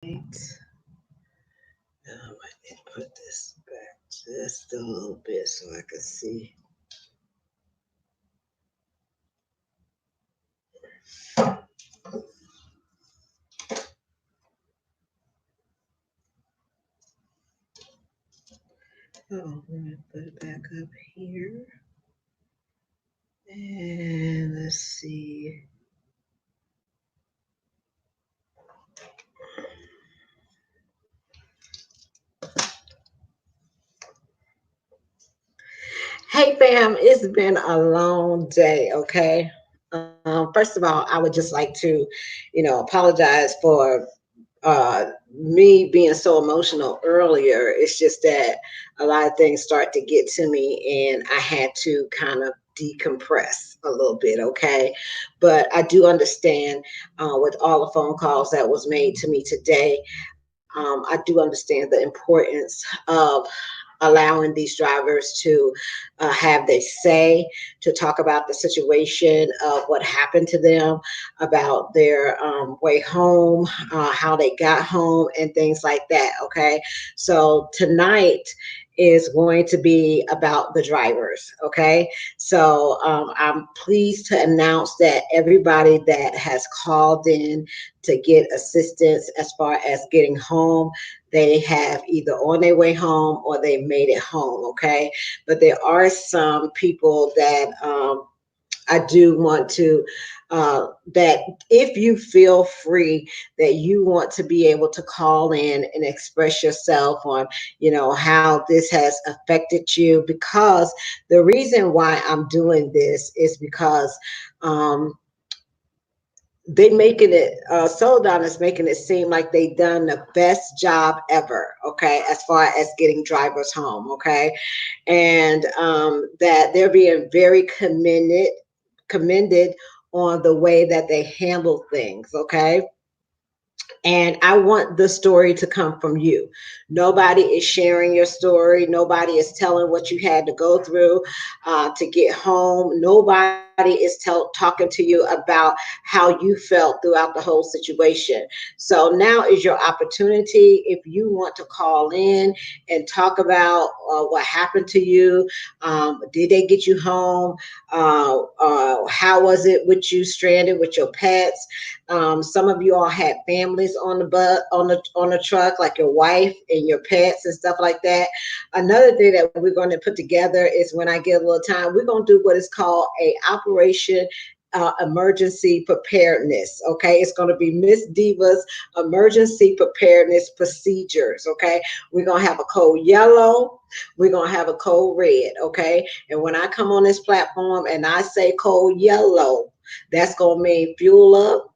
I need to put this back just a little bit so I can see. Oh, let me put it back up here. And let's see. Hey, fam, it's been a long day, okay? First of all, I would just like to, apologize for me being so emotional earlier. It's just that a lot of things start to get to me, and I had to kind of decompress a little bit, okay? But I do understand with all the phone calls that was made to me today. I do understand the importance of allowing these drivers to have their say, to talk about the situation of what happened to them, about their way home, how they got home, and things like that. Okay. So tonight is going to be about the drivers. Okay. So I'm pleased to announce that everybody that has called in to get assistance as far as getting home, they have either on their way home or they made it home. Okay. But there are some people that I do want to, that if you feel free, that you want to be able to call in and express yourself on, how this has affected you. Because the reason why I'm doing this is because, they making it Celadon is making it seem like they done the best job ever, okay, as far as getting drivers home, okay, and that they're being very commended on the way that they handle things, okay. And I want the story to come from you. Nobody is sharing your story. Nobody is telling what you had to go through to get home. Nobody is talking to you about how you felt throughout the whole situation. So now is your opportunity. If you want to call in and talk about what happened to you, did they get you home? How was it with you stranded with your pets? Some of you all had families on the bus, on the truck, like your wife and your pets and stuff like that. Another thing that we're going to put together is when I get a little time, we're going to do what is called a operation emergency preparedness. Okay, it's going to be Miss Diva's emergency preparedness procedures. Okay, we're going to have a code yellow. We're going to have a code red. Okay, and when I come on this platform and I say code yellow, that's going to mean fuel up.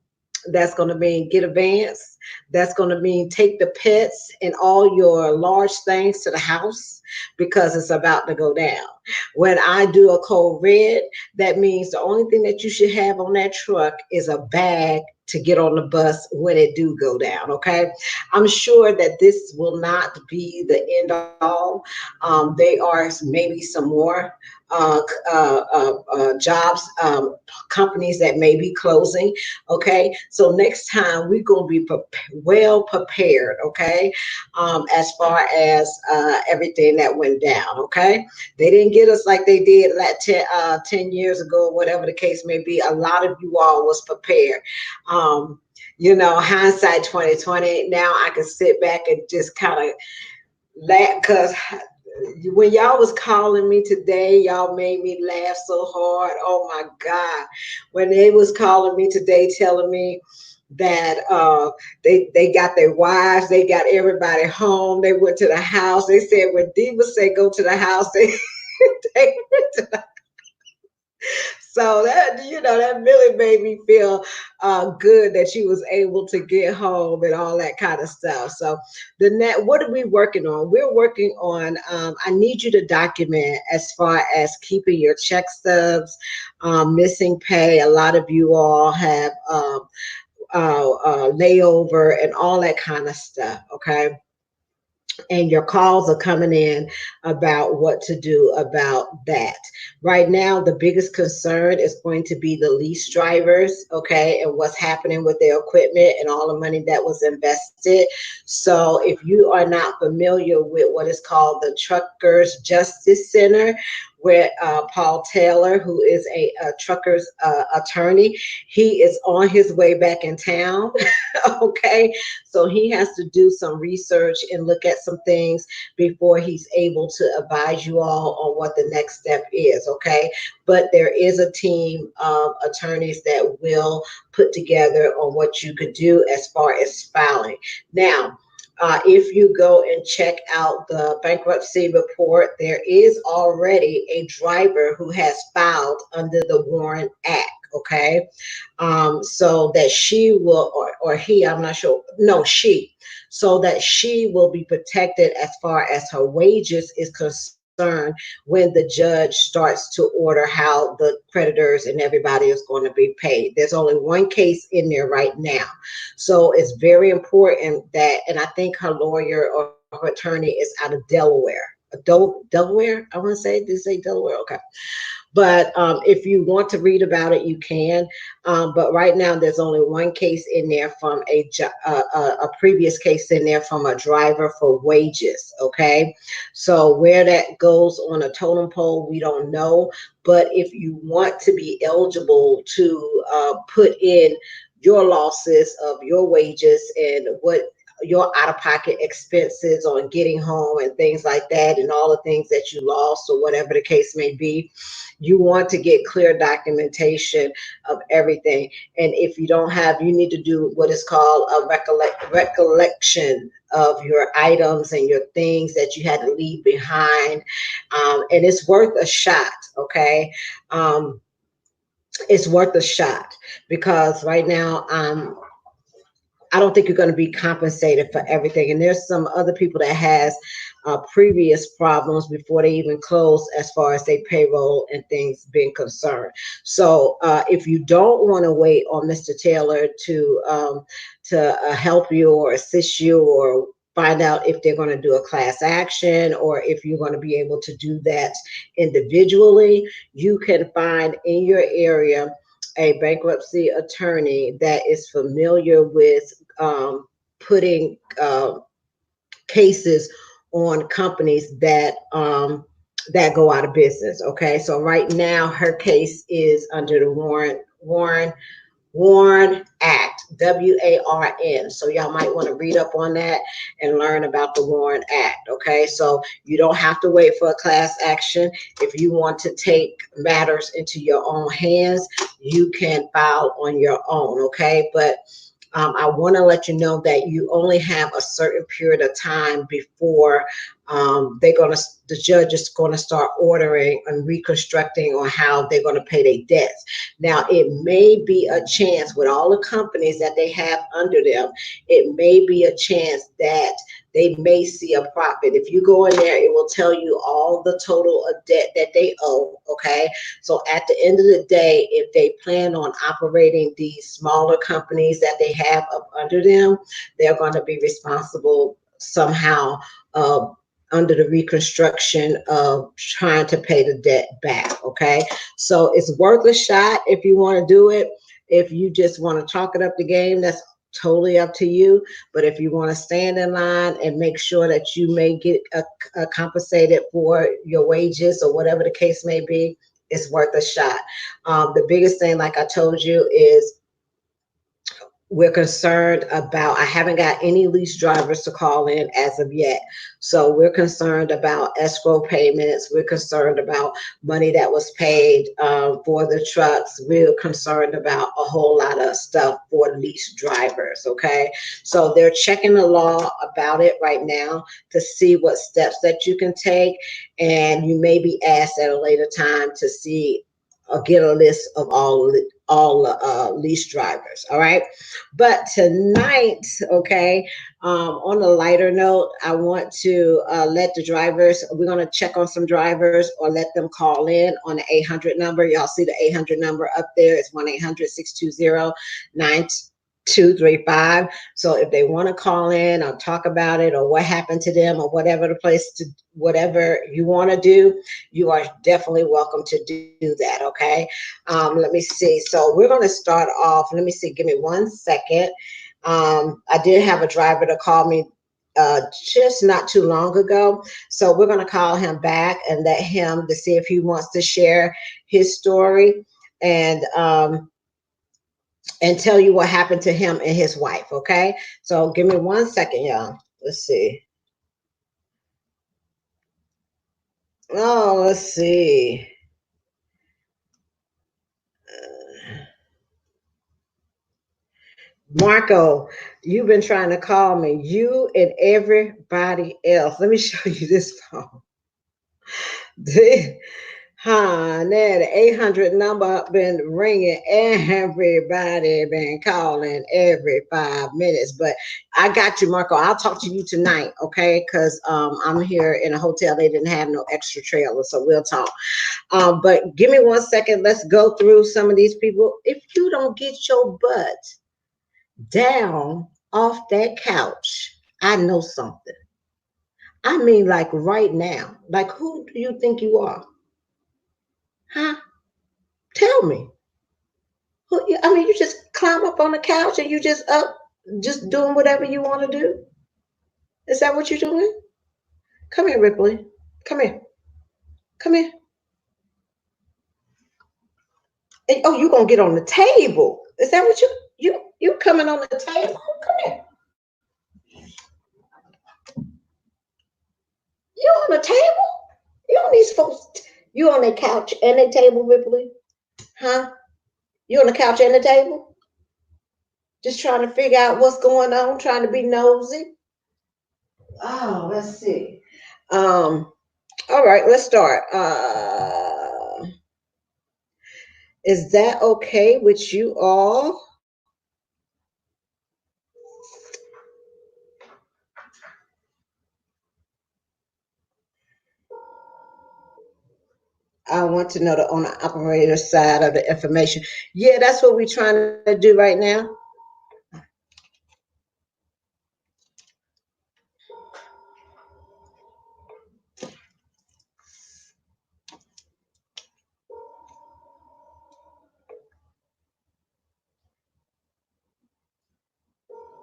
That's going to mean get advanced. That's going to mean take the pets and all your large things to the house because it's about to go down. When I do a code red, that means the only thing that you should have on that truck is a bag to get on the bus when it do go down. Okay, I'm sure that this will not be the end all. They are maybe some more jobs, companies that may be closing. Okay, so next time we're going to be well prepared. Okay, as far as everything that went down. Okay, they didn't get us like they did like 10 years ago, whatever the case may be. A lot of you all was prepared. Hindsight 2020. Now I can sit back and just kind of laugh because when y'all was calling me today, y'all made me laugh so hard. Oh my God. When they was calling me today telling me that they got their wives, they got everybody home, they went to the house. They said when Diva said go to the house, they, they went to the. So that that really made me feel good that she was able to get home and all that kind of stuff. So what are we working on? We're working on. I need you to document as far as keeping your check stubs, missing pay. A lot of you all have layover and all that kind of stuff. Okay. and your calls are coming in about what to do about that. Right now, the biggest concern is going to be the lease drivers, okay, and what's happening with their equipment and all the money that was invested. So, if you are not familiar with what is called the Truckers Justice Center, where Paul Taylor, who is a truckers attorney, he is on his way back in town. Okay, so he has to do some research and look at some things before he's able to advise you all on what the next step is. Okay, but there is a team of attorneys that will put together on what you could do as far as filing. Now, if you go and check out the bankruptcy report, there is already a driver who has filed under the Warren Act. Okay, so that she will, or he, I'm not sure, no, she, so that she will be protected as far as her wages is concerned when the judge starts to order how the creditors and everybody is going to be paid. There's only one case in there right now. So it's very important that, and I think her lawyer or her attorney is out of Delaware. Delaware, I want to say, did they say Delaware? Okay. But if you want to read about it, you can. But right now, there's only one case in there from a previous case in there from a driver for wages. Okay, so where that goes on a totem pole, we don't know. But if you want to be eligible to put in your losses of your wages and what your out-of-pocket expenses on getting home and things like that, and all the things that you lost or whatever the case may be, you want to get clear documentation of everything. And if you don't have, you need to do what is called a recollection of your items and your things that you had to leave behind. And it's worth a shot. Okay, it's worth a shot, because right now, I don't think you're going to be compensated for everything. And there's some other people that has previous problems before they even close as far as their payroll and things being concerned. So if you don't want to wait on Mr. Taylor to help you or assist you or find out if they're going to do a class action or if you're going to be able to do that individually, you can find in your area a bankruptcy attorney that is familiar with putting cases on companies that go out of business. Okay, so right now her case is under the Warren Act, WARN. So y'all might want to read up on that and learn about the Warren Act. Okay, so you don't have to wait for a class action. If you want to take matters into your own hands, you can file on your own. Okay, but I want to let you know that you only have a certain period of time before the judge is going to start ordering and reconstructing on how they're going to pay their debts. Now, it may be a chance with all the companies that they have under them, it may be a chance that they may see a profit. If you go in there, it will tell you all the total of debt that they owe. Okay. So at the end of the day, if they plan on operating these smaller companies that they have up under them, they're going to be responsible somehow under the reconstruction of trying to pay the debt back. Okay. So it's worth a shot if you want to do it. If you just want to chalk it up the game, that's totally up to you. But if you want to stand in line and make sure that you may get compensated for your wages or whatever the case may be, it's worth a shot. The biggest thing, like I told you, is we're concerned about, I haven't got any lease drivers to call in as of yet. So we're concerned about escrow payments. We're concerned about money that was paid for the trucks. We're concerned about a whole lot of stuff for lease drivers. Okay. So they're checking the law about it right now to see what steps that you can take. And you may be asked at a later time to see or get a list of all lease drivers. All right. But tonight, okay, on a lighter note, I want to let the drivers, we're going to check on some drivers or let them call in on the 800 number. Y'all see the 800 number up there. It's 1-800-620-9. 235. So if they want to call in or talk about it or what happened to them or whatever the place to whatever you want to do, you are definitely welcome to do that. Okay. Let me see. So we're going to start off. Let me see. Give me 1 second. I did have a driver to call me just not too long ago. So we're going to call him back and let him to see if he wants to share his story. And tell you what happened to him and his wife. Okay. So give me 1 second, y'all. Let's see. Oh, let's see. Marco, you've been trying to call me. You and everybody else. Let me show you this phone. Huh, now the 800 number been ringing. Everybody been calling every 5 minutes. But I got you, Marco. I'll talk to you tonight, okay? Because I'm here in a hotel. They didn't have no extra trailer, so we'll talk. But give me 1 second. Let's go through some of these people. If you don't get your butt down off that couch, I know something. I mean, like right now. Like, who do you think you are? Huh? Tell me. I mean, you just climb up on the couch and you just up, just doing whatever you want to do. Is that what you're doing? Come here, Ripley. Come here. Come here. And, oh, you gonna get on the table? Is that what you coming on the table? Come here. You on the table? You on these folks? You on their couch and their table, Ripley? Huh? You on the couch and the table? Just trying to figure out what's going on, trying to be nosy. Oh, let's see. All right, let's start. Is that okay with you all? I want to know the owner operator side of the information. Yeah, that's what we're trying to do right now.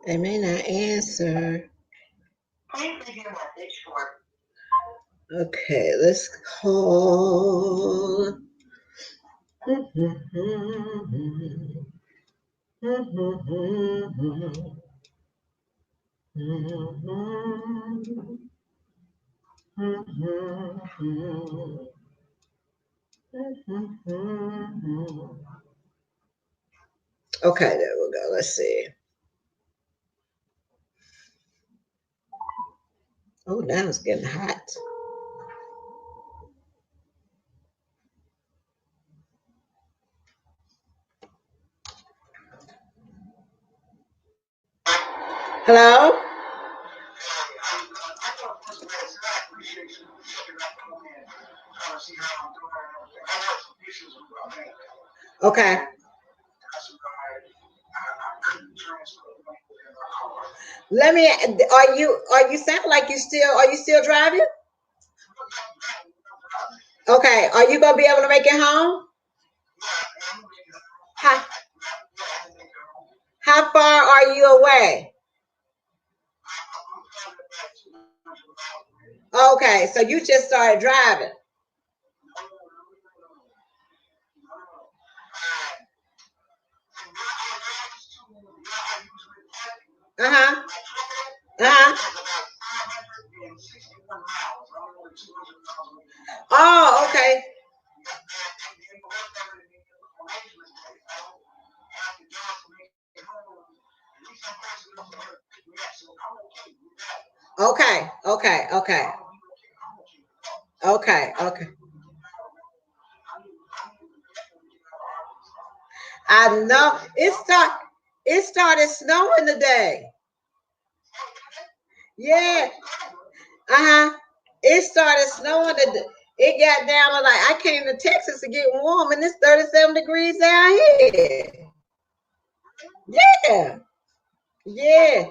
They may not answer. Okay, let's call. Okay, there we go. Let's see. Oh, now it's getting hot. Hello? Okay. Let me are you sound like you still driving? Okay. Are you gonna be able to make it home? How, how far are you away? Okay, so you just started driving. Uh-huh. Uh-huh. Oh, okay. Okay. Okay. Okay. Okay. Okay. I know it started snowing today. Yeah. Uh-huh. It started snowing today. It got down to like I came to Texas to get warm and it's 37 degrees down here. Yeah. Yeah,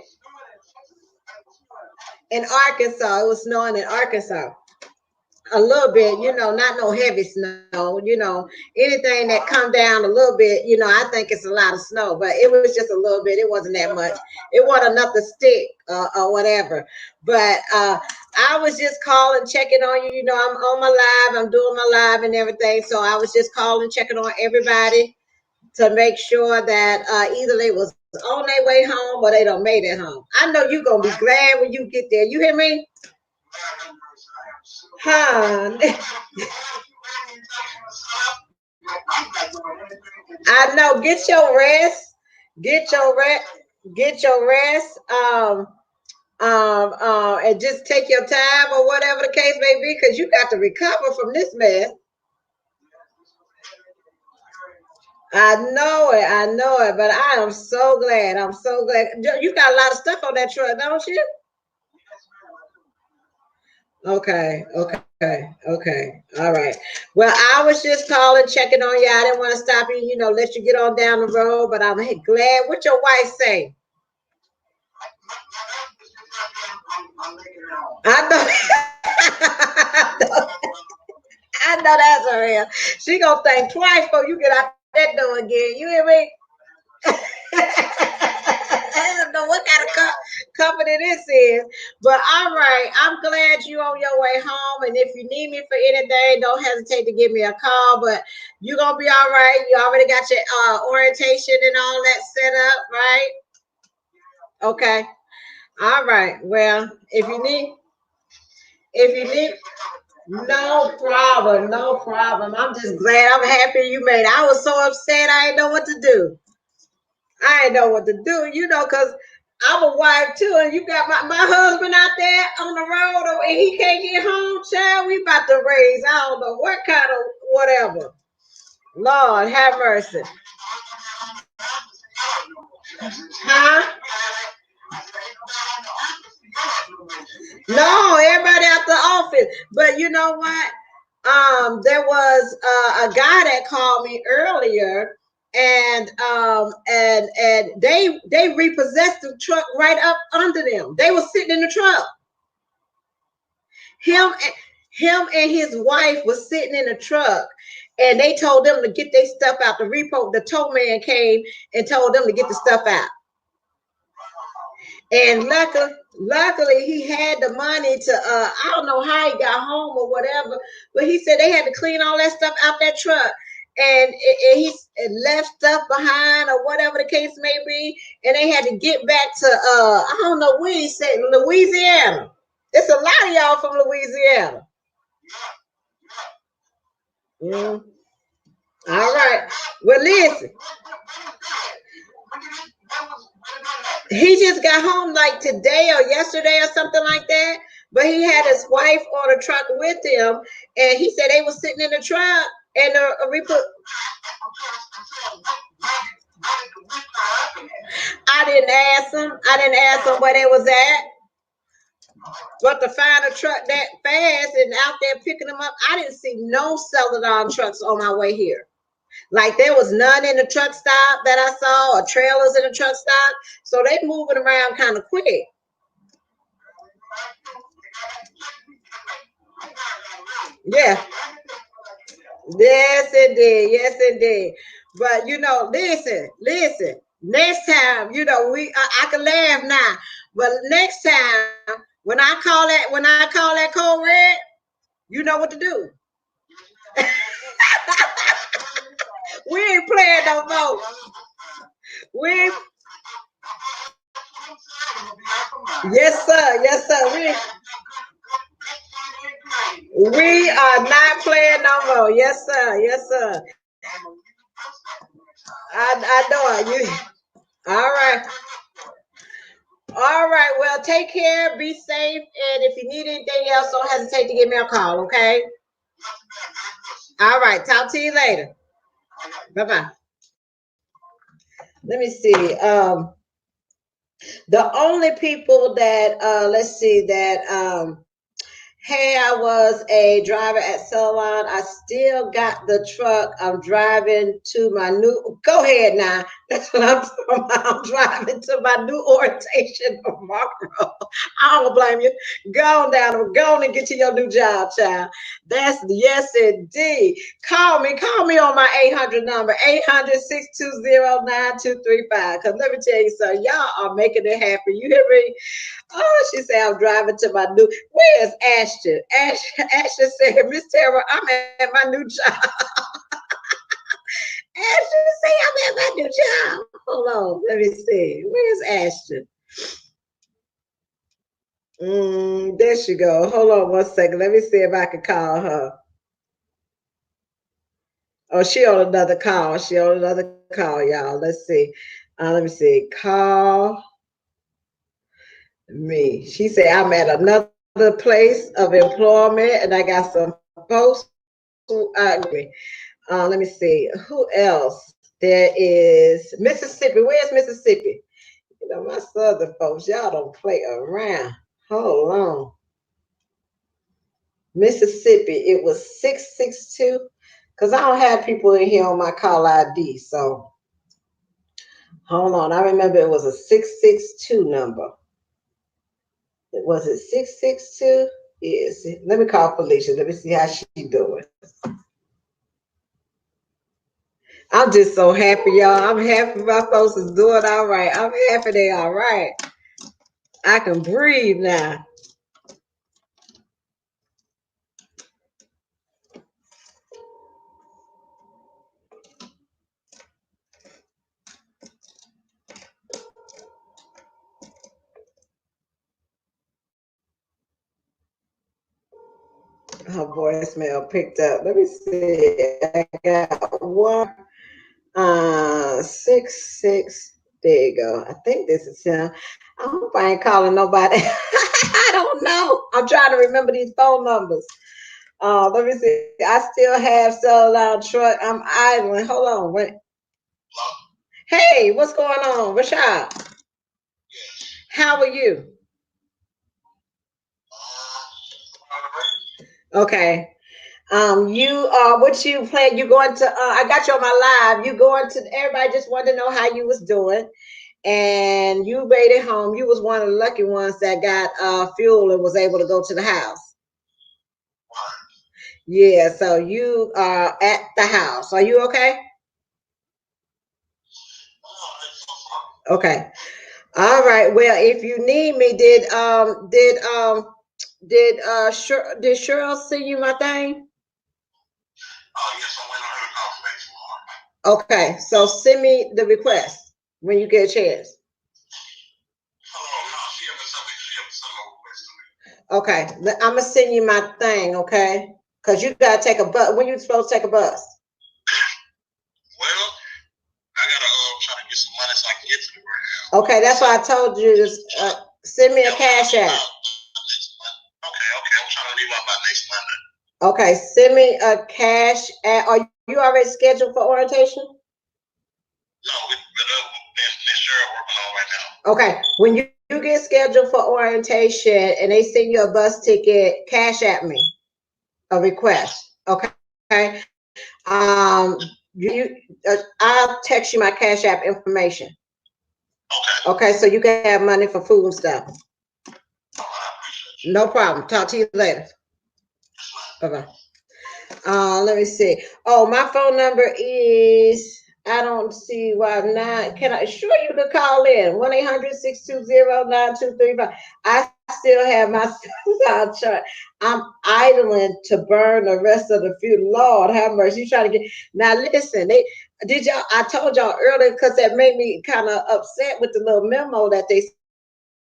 in Arkansas. It was snowing in Arkansas. A little bit, not no heavy snow, anything that come down a little bit, I think it's a lot of snow, but it was just a little bit. It wasn't that much. It wasn't enough to stick or whatever. But I was just calling, checking on you. I'm on my live, I'm doing my live and everything. So I was just calling, checking on everybody to make sure that either they was on their way home or they don't made it home. I know you're going to be glad when you get there. You hear me? Huh? I know. Get your rest. Get your rest. Get your rest. And just take your time or whatever the case may be, because you got to recover from this mess. I know it. I know it. But I am so glad. I'm so glad. You got a lot of stuff on that truck, don't you? Okay. Okay. Okay. All right. Well, I was just calling, checking on you. I didn't want to stop you, let you get on down the road, but I'm glad. What your wife say? I know. I know that's her. Real. She gonna think twice before you get out that door again. You hear me? I don't know what kind of company this is, but all right. I'm glad you on your way home, and if you need me for anything, don't hesitate to give me a call. But you're gonna be all right. You already got your orientation and all that set up, right? Okay. All right. Well, if you need, no problem, no problem. I'm just glad. I'm happy you made it. I was so upset. I didn't know what to do. I didn't know what to do, because I'm a wife too, and you got my husband out there on the road, and he can't get home. Child, we about to raise, I don't know what kind of whatever. Lord have mercy. Huh? No, everybody out the office. But you know what? There was a guy that called me earlier, and they repossessed the truck right up under them. They were sitting in the truck. Him him and his wife was sitting in the truck, and they told them to get their stuff out. The tow man came and told them to get the stuff out. And luckily he had the money to I don't know how he got home or whatever, but he said they had to clean all that stuff out that truck, and he left stuff behind or whatever the case may be, and they had to get back to I don't know where he said, Louisiana. It's a lot of y'all from Louisiana. Mm. All right. Well, listen, he just got home like today or yesterday or something like that. But he had his wife on the truck with him, and he said they were sitting in the truck, and I didn't ask him. I didn't ask him where they was at. But to find a truck that fast and out there picking them up, I didn't see no Celadon trucks on my way here. Like there was none in the truck stop that I saw, or trailers in the truck stop. So they moving around kind of quick. Yeah. Yes, it did. Yes, it did. But listen. Next time, I can laugh now, but next time when I call that code red, you know what to do. We ain't playing no more. We ain't, yes, sir. Yes, sir. We are not playing no more. Yes, sir. Yes, sir. I know it. You all right. All right. Well, take care. Be safe. And if you need anything else, don't hesitate to give me a call. Okay. All right. Talk to you later. Bye bye. Let me see. The only people that let's see that Hey, I was a driver at Celadon. I still got the truck. I'm driving to my new. Go ahead now. That's what I'm talking about. I'm driving to my new orientation tomorrow. I don't blame you. Go on down. Go on and get to your new job, child. That's yes, indeed. Call me on my 800 number, 800-620-9235. Because let me tell you something, y'all are making it happen. You hear me? Oh, she said, I'm driving to my new. Where's Ashton? Ashton said, Miss Tara, I'm at my new job. Ashton said, I'm at my new job. Hold on, let me see. Where's Ashton? There she go. Hold on one second. Let me see if I can call her. Oh, she on another call. She on another call, y'all. Let's see. Let me see. Call me. She said, I'm at another place of employment and I got some folks who agree. Let me see. Who else? There is Mississippi. Where's Mississippi? You know, my southern folks, y'all don't play around. Hold on. Mississippi, it was 662. Because I don't have people in here on my call ID. So hold on. I remember it was a 662 number. Was it 662? Yes. Let me call Felicia. Let me see how she doing. I'm just so happy, y'all. I'm happy my folks is doing all right. I'm happy they all right. I can breathe now. Her voicemail picked up. Let me see. I got one 66. There you go. I think this is him. I hope I ain't calling nobody. I don't know. I'm trying to remember these phone numbers. Let me see. I still have Celadon truck. I'm idling. Hold on. Wait. Hey, what's going on? Rashad? How are you? Okay. You what you plan? You going to? I got you on my live. You going to? Everybody just wanted to know how you was doing, and you made it home. You was one of the lucky ones that got fuel and was able to go to the house. Yeah. So you are at the house. Are you okay? Okay. All right. Well, if you need me, did Cheryl send you my thing? Okay, so send me the request when you get a chance. Okay, I'm gonna send you my thing, okay? Because you gotta take a bus. When you supposed to take a bus? Well, I gotta try to get some money so I can get to the warehouse. Okay, that's why I told you to send me a cash app. Okay, I'm trying to leave out by next Monday. Okay, send me a cash app. Are you already scheduled for orientation? No, we're sure working on right now. Okay, when you get scheduled for orientation and they send you a bus ticket, cash at me a request. Okay. You I'll text you my cash app information. Okay. Okay, so you can have money for food and stuff. No problem. Talk to you later. Bye bye. Let me see. Oh, my phone number is, I don't see why not. Can I sure you can call in 1-800-620-9235. I still have my chart. I'm idling to burn the rest of the fuel. Lord have mercy. You trying to get now listen, I told y'all earlier because that made me kind of upset with the little memo that they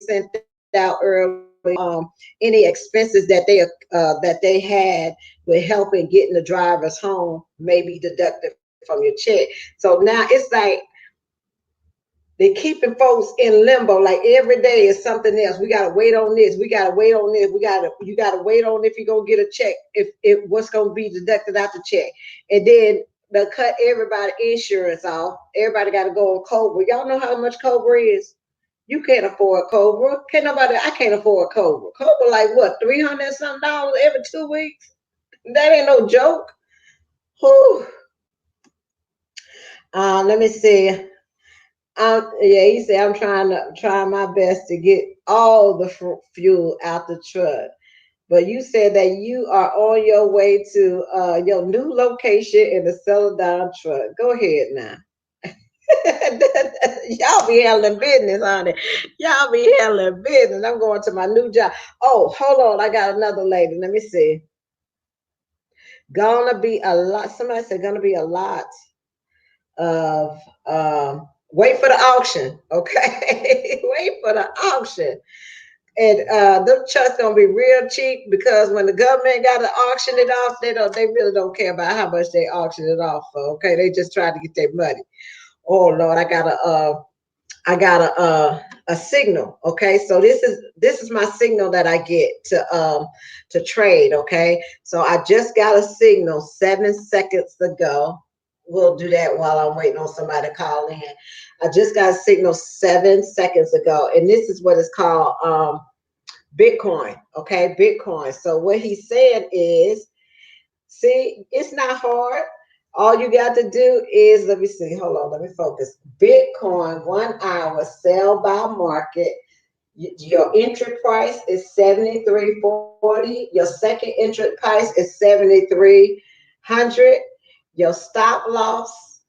sent out earlier. Any expenses that they had with helping getting the drivers home may be deducted from your check. So now it's like they're keeping folks in limbo. Like every day is something else. We gotta wait on this. We gotta wait on this. You gotta wait on if you're gonna get a check. If what's gonna be deducted out the check, and then they'll cut everybody insurance off. Everybody got to go on Cobra. Y'all know how much Cobra is? You can't afford Cobra. Can't nobody. I can't afford Cobra. Cobra like what? $300 and something dollars every 2 weeks. That ain't no joke. Whew. Let me see. Yeah, he said I'm trying my best to get all the fuel out the truck. But you said that you are on your way to your new location in the Celadon truck. Go ahead now. Y'all be handling business, honey. Y'all be handling business. I'm going to my new job. Oh, hold on. I got another lady. Let me see. Gonna be a lot. Somebody said gonna be a lot of wait for the auction. Okay. Wait for the auction. And them trucks gonna be real cheap because when the government got to auction it off, they really don't care about how much they auction it off for. Okay, they just try to get their money. Oh Lord, I got a signal. Okay, so this is my signal that I get to trade. Okay, so I just got a signal 7 seconds ago. We'll do that while I'm waiting on somebody to call in. I just got a signal 7 seconds ago, and this is what it's called Bitcoin. Okay, Bitcoin. So what he's saying is, see, it's not hard. All you got to do is, let me see, hold on, let me focus. Bitcoin, 1 hour, sell by market. Your entry price is 73.40. Your second entry price is 7,300. Your stop loss,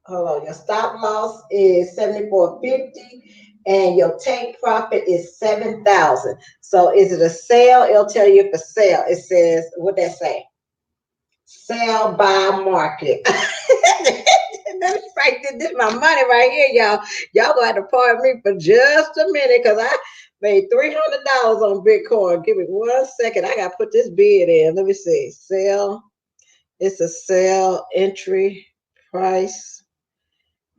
hold on, your stop loss is 74.50, and your take profit is 7,000. So is it a sale? It'll tell you if it's sale. It says, what that say? Sell by market. This is my money right here, y'all. Y'all gonna have to pardon me for just a minute because I made $300 on Bitcoin. Give me 1 second. I gotta put this bid in. Let me see. Sell. It's a sell entry price.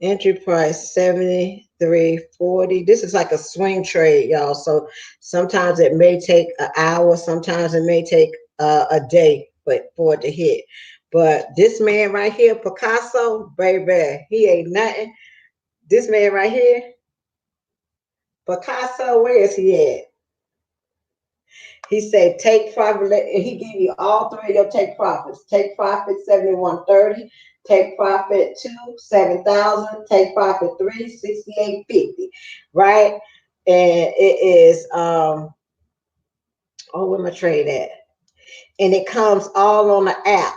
Entry price 73.40. This is like a swing trade, y'all. So sometimes it may take an hour, sometimes it may take a day, but for it to hit. But this man right here, Picasso, baby, he ain't nothing. This man right here, Picasso, where is he at? He said take profit. He give you all three of your take profits. Take profit 71.30. Take profit 7,000. Take profit 68.50. Right, and it is where my trade at? And it comes all on the app.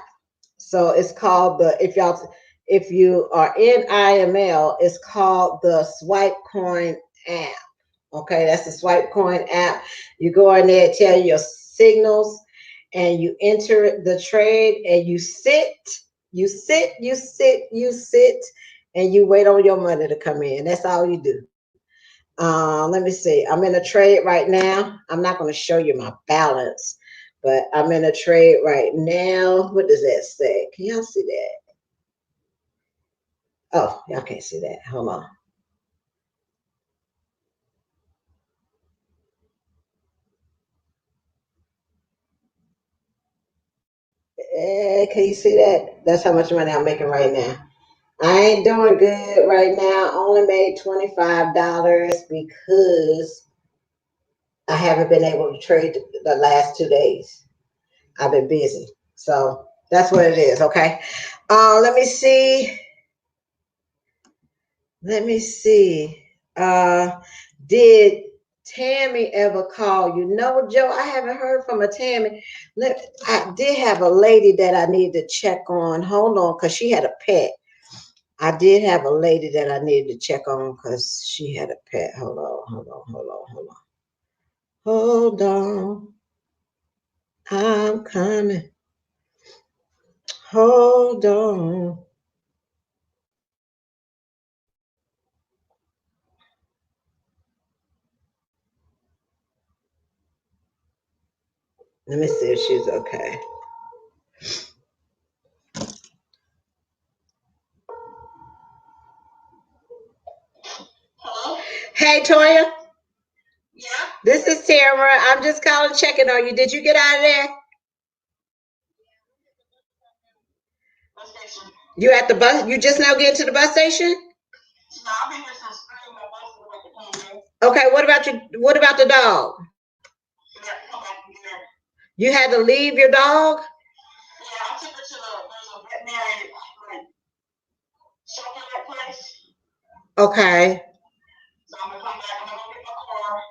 So it's called if you are in IML, it's called the Swipe Coin app. Okay, that's the Swipe Coin app. You go in there, tell your signals, and you enter the trade, and you sit, and you wait on your money to come in. That's all you do. Let me see. I'm in a trade right now. I'm not going to show you my balance, but I'm in a trade right now. What does that say? Can y'all see that? Oh, y'all can't see that. Hold on. Can you see that? That's how much money I'm making right now. I ain't doing good right now. Only made $25 because I haven't been able to trade the last 2 days. I've been busy. So that's what it is, okay? Let me see. Let me see. Did Tammy ever call you? No, Joe, I haven't heard from a Tammy. I did have a lady that I need to check on. Hold on, because she had a pet. I did have a lady that I needed to check on because she had a pet. Hold on. Hold on. I'm coming. Hold on. Let me see if she's okay. Hey, Toya. Yeah. This is Tamara. I'm just calling checking on you. Did you get out of there? You at the bus? You just now getting to the bus station? Okay, what about the dog? You had to leave your dog? Yeah, I took her to there's a veterinary like shelter that place. Okay. So I'm gonna come back. I'm gonna go get my car.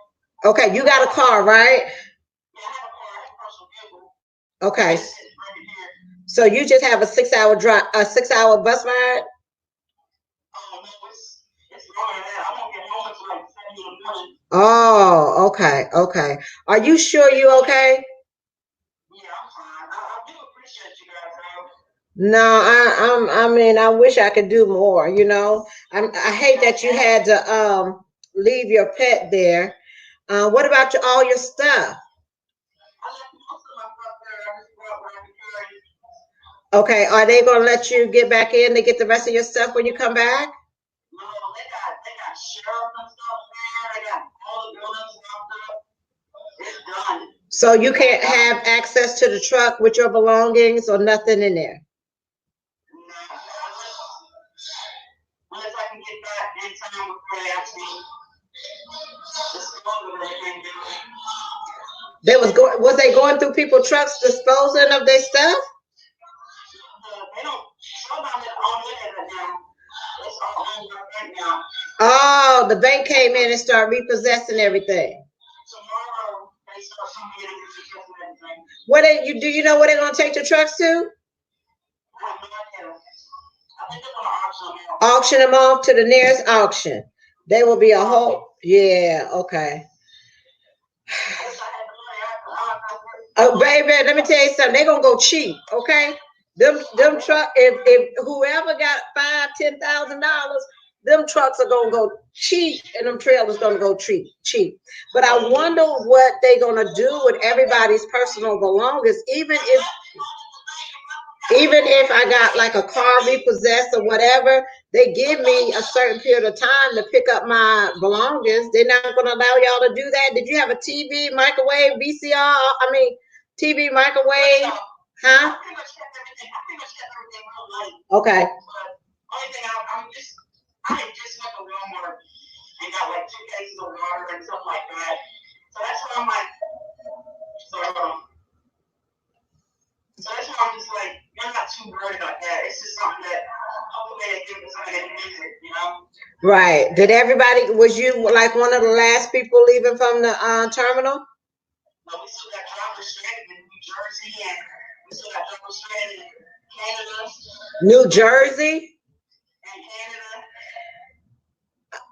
Okay, you got a car, right? Yeah, I have a car. I have a personal vehicle. Okay. I just didn't bring it here. So you just have a 6 hour drive, a 6 hour bus ride? Oh no, it's longer than that. I won't get home until like 7 in the morning. Oh, okay, okay. Are you sure you okay? Yeah, I'm fine. I do appreciate you guys, though. No, I mean, I wish I could do more, you know. I hate that you had to leave your pet there. What about all your stuff? I left most of my stuff there. I just brought what I could carry. Okay, are they gonna let you get back in to get the rest of your stuff when you come back? No, they got sheriff and stuff there. They got all the buildings locked up. It's done. So you can't have access to the truck with your belongings or nothing in there? No, unless I can get back in time before they actually dispose of everything. Was they going through people's trucks disposing of their stuff? They don't. Somebody own it right now. It's all owned by the bank now. Oh, the bank came in and started repossessing everything. Tomorrow they start coming in and repossessing everything. Do you know where they're gonna take the trucks to? I have no idea. I think they're gonna auction them off. Auction them off to the nearest auction. They will be a whole, yeah, okay. Oh, baby, let me tell you something. They're gonna go cheap, okay? Them truck, if whoever got $5,000-10,000, them trucks are gonna go cheap, and them trailers gonna go cheap. But I wonder what they're gonna do with everybody's personal belongings, even if I got like a car repossessed or whatever, they give me a certain period of time to pick up my belongings. They're not going to allow y'all to do that. Did you have a TV, microwave, VCR? I mean, TV, microwave, huh? Okay. I had just went to Walmart and got like 2 cases of water and stuff like that. So that's why I'm like, so that's why I'm just like, you're not too worried about that. It's just something that hopefully they give me something that needs it, you know? Right. Was you like one of the last people leaving from the terminal? No, we still got drivers stranded in New Jersey, and we still got drivers stranded in Canada. New Jersey? And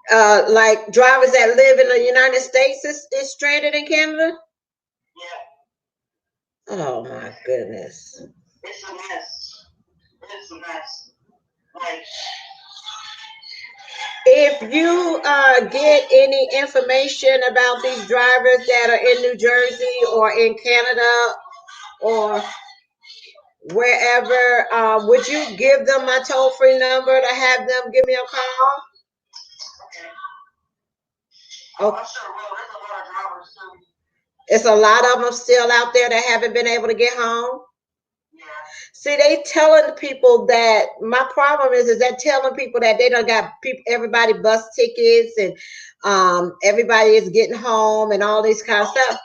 Canada. Like drivers that live in the United States is stranded in Canada? Yeah. Oh my goodness. It's a mess. It's a mess. Like, if you get any information about these drivers that are in New Jersey or in Canada or wherever, would you give them my toll-free number to have them give me a call? okay. I'm sure, well, there's a lot of drivers too. It's a lot of them still out there that haven't been able to get home. Yeah. See, they telling people that my problem is that telling people that they done got everybody bus tickets and everybody is getting home and all this kind of stuff.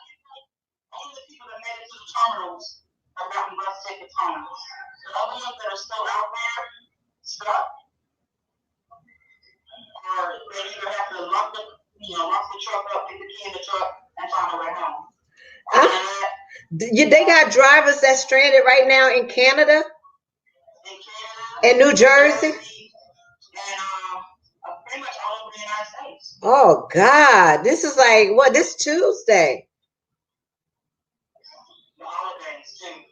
Only the people that made it to the terminals have gotten bus tickets home. The other ones that are still out there, stuck, or they either have to lock the truck up, get the key in the truck, and find a way home. They got drivers that's stranded right now in Canada, in New Jersey, and pretty much all over the United States. Oh God, this is like what? This Tuesday. The holidays too.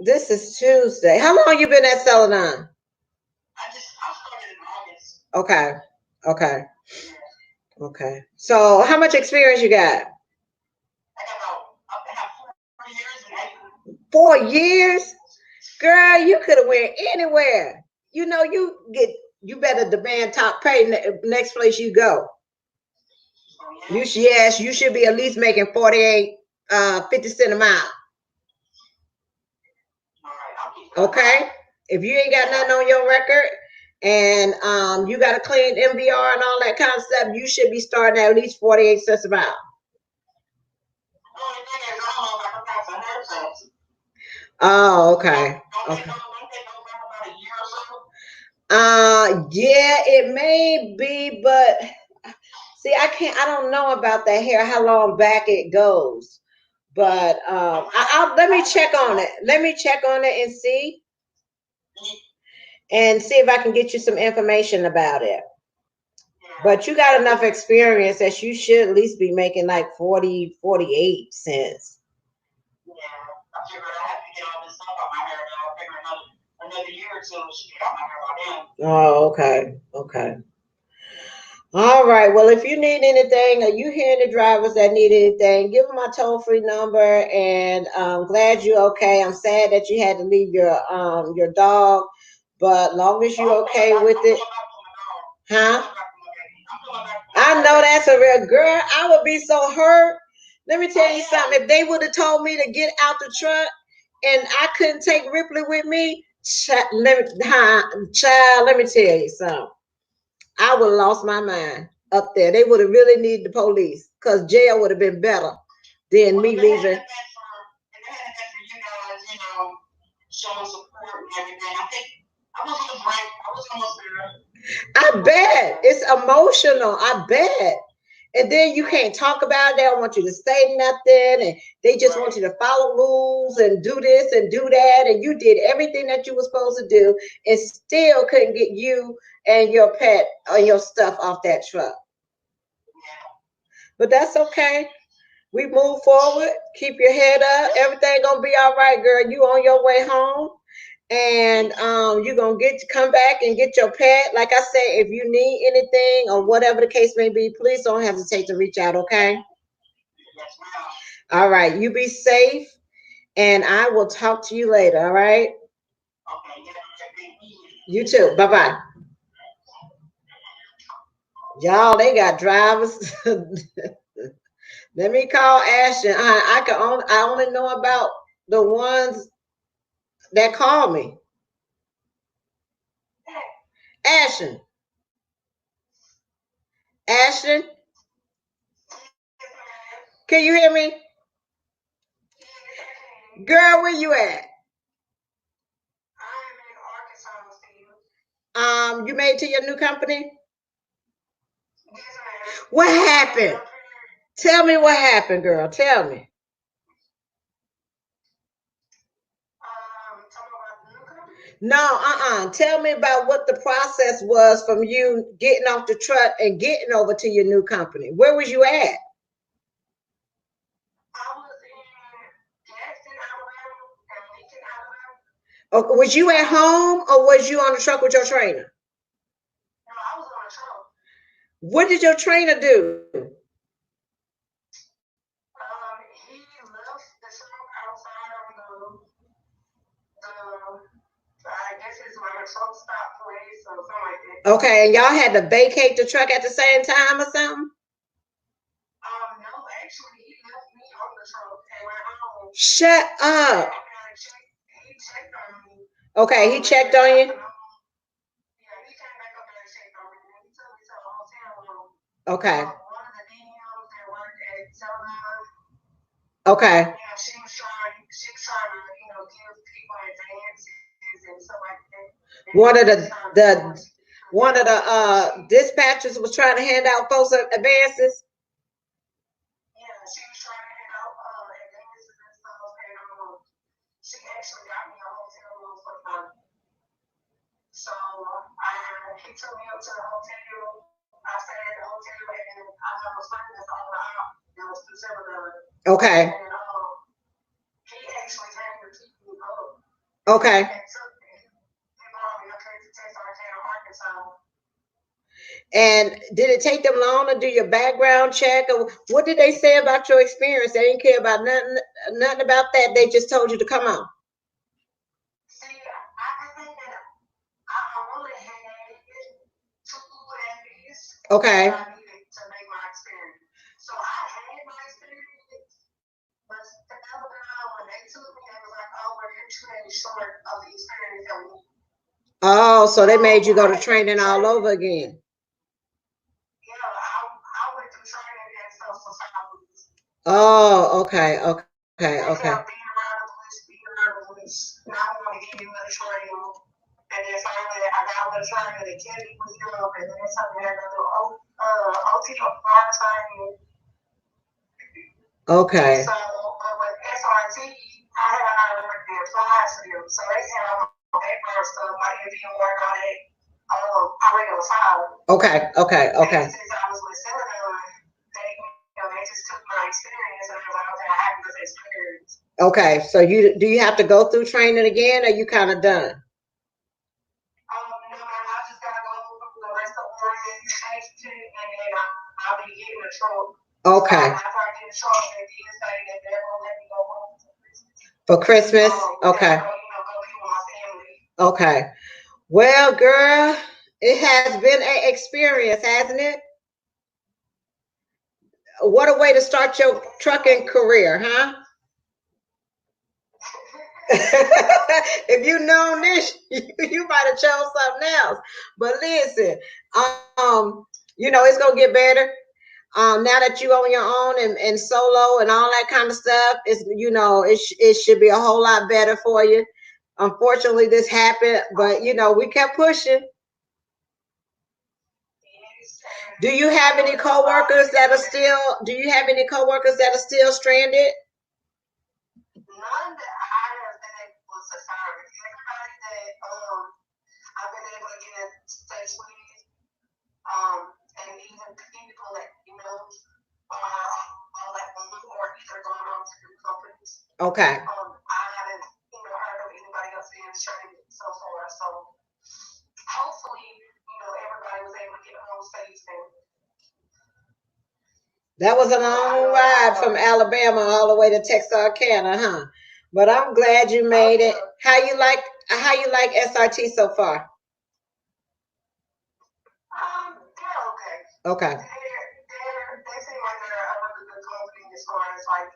This is Tuesday. How long you been at Celadon? I started in August. Okay. Okay. Yeah. Okay. So how much experience you got? I have 4 years in April. 4 years? Girl, you could have went anywhere. You know, you better demand top pay next place you go. Oh, yeah. You should be at least making 48, 50 cents a mile. Okay? If you ain't got nothing on your record and you got a clean MVR and all that kind of stuff, you should be starting at least 48 cents a mile. Oh, okay. Okay. Yeah, it may be, but see, I don't know about that hair, how long back it goes. But I'll let me check on it. Let me check on it and see if I can get you some information about it. But you got enough experience that you should at least be making like 40, 48 cents. Yeah, I figured I have to get all this stuff out my hair now. I figure another year or two should get out my hair by then. Oh, okay. Okay. All right. Well, if you need anything, or you hear any drivers that need anything, give them my toll-free number. And I'm glad you're okay. I'm sad that you had to leave your dog, but long as you're okay with it, huh? I know that's a real girl. I would be so hurt. Let me tell you something. If they would have told me to get out the truck and I couldn't take Ripley with me, child, let me tell you something. I would have lost my mind up there. They would have really needed the police because jail would have been better than me leaving. Showing support and everything. I think I was on the break. I was almost there. I bet. It's emotional. I bet. And then you can't talk about it. They don't want you to say nothing. And they just want you to follow rules and do this and do that. And you did everything that you were supposed to do and still couldn't get you and your pet or your stuff off that truck. But that's okay. We move forward. Keep your head up. Everything gonna be all right, girl. You on your way home. And you're gonna come back and get your pet. Like I said, if you need anything or whatever the case may be, please don't hesitate to reach out, okay? Yes, ma'am. All right, you be safe, and I will talk to you later, all right? Okay, you too. Bye-bye. Y'all, they got drivers. Let me call Ashton. I only know about the ones that call me. Ashton. Ashton. Can you hear me? Girl, where you at? I'm in Arkansas. You made it to your new company? What happened? Tell me what happened, girl. Tell me. No, Tell me about what the process was from you getting off the truck and getting over to your new company. Where was you at? I was in Jackson, Alabama, and Lincoln, Alabama. Okay, was you at home or was you on the truck with your trainer? No, I was on the truck. What did your trainer do? He left the truck outside of I guess it's like a truck stop place or something like that. Okay, and y'all had to vacate the truck at the same time or something? No, actually, he left me on the truck and went home. Shut up. He checked on me. Okay, he checked on you? Yeah, he came back up there and checked on me. And he took me to a hotel room. Okay. One of the DMs that worked at Celadon. Okay. Yeah, she was trying to, give people advances and stuff like that. One of the dispatchers was trying to hand out folks advances. Yeah, she was trying to hand out advances and stuff, and she actually got me a hotel room for fun. So he took me up to the hotel. I stayed at the hotel, and I was finding this all out. It was through Celadon. Okay. And he actually came to keep me up. Okay. And took me. He brought me up here to Texarkana, Arkansas. And did it take them long to do your background check? Or what did they say about your experience? They didn't care about nothing about that. They just told you to come on. See, I think that I only had 2 interviews. Okay. I needed to make my experience. So I had my experience, but the other time when they took me, they was like, "Oh, we're 2 days short of the experience that we need." Oh, so they made you go to training all over again. Yeah, I went through training and stuff for 5 weeks. Oh, okay, okay, They okay. kept being around the bush, being around the bush. Now I want to give you another training. And then finally, I got with a training that Kenny was doing, and then something had to do OT or training. Okay. So with SRT, I had already applied for them. So they had all my paperwork stuff, my Indian work, all that already on file. Okay, okay, And okay. since I was with Celadon, they just took my experience and I was like, okay, I have this experience. Okay, so you have to go through training again, or you kind of done? No, I just gotta go through the rest of the orientation and then I'll be getting a truck. Okay. After I get a truck, they did say that they're gonna let me go home for Christmas. For Christmas? Okay. Go be with my family. Okay. Well, girl, it has been an experience, hasn't it? What a way to start your trucking career, huh? If you known this, you might have chose something else. But listen, it's gonna get better. Now that you on your own and solo and all that kind of stuff, it should be a whole lot better for you. Unfortunately, this happened, but we kept pushing. Do you have any coworkers that are still? Do you have any coworkers that are still stranded? None that I have been able to find. Everybody that I've been able to get in touch with, and even people that are like or either going on to new companies. Okay. I haven't heard of anybody else being stranded so far. So hopefully, everybody was able to get home safe and. That was a long ride from Alabama all the way to Texarkana, huh? But I'm glad you made it. How you like SRT so far? They're okay. Okay. They seem like they're a really good company as far as like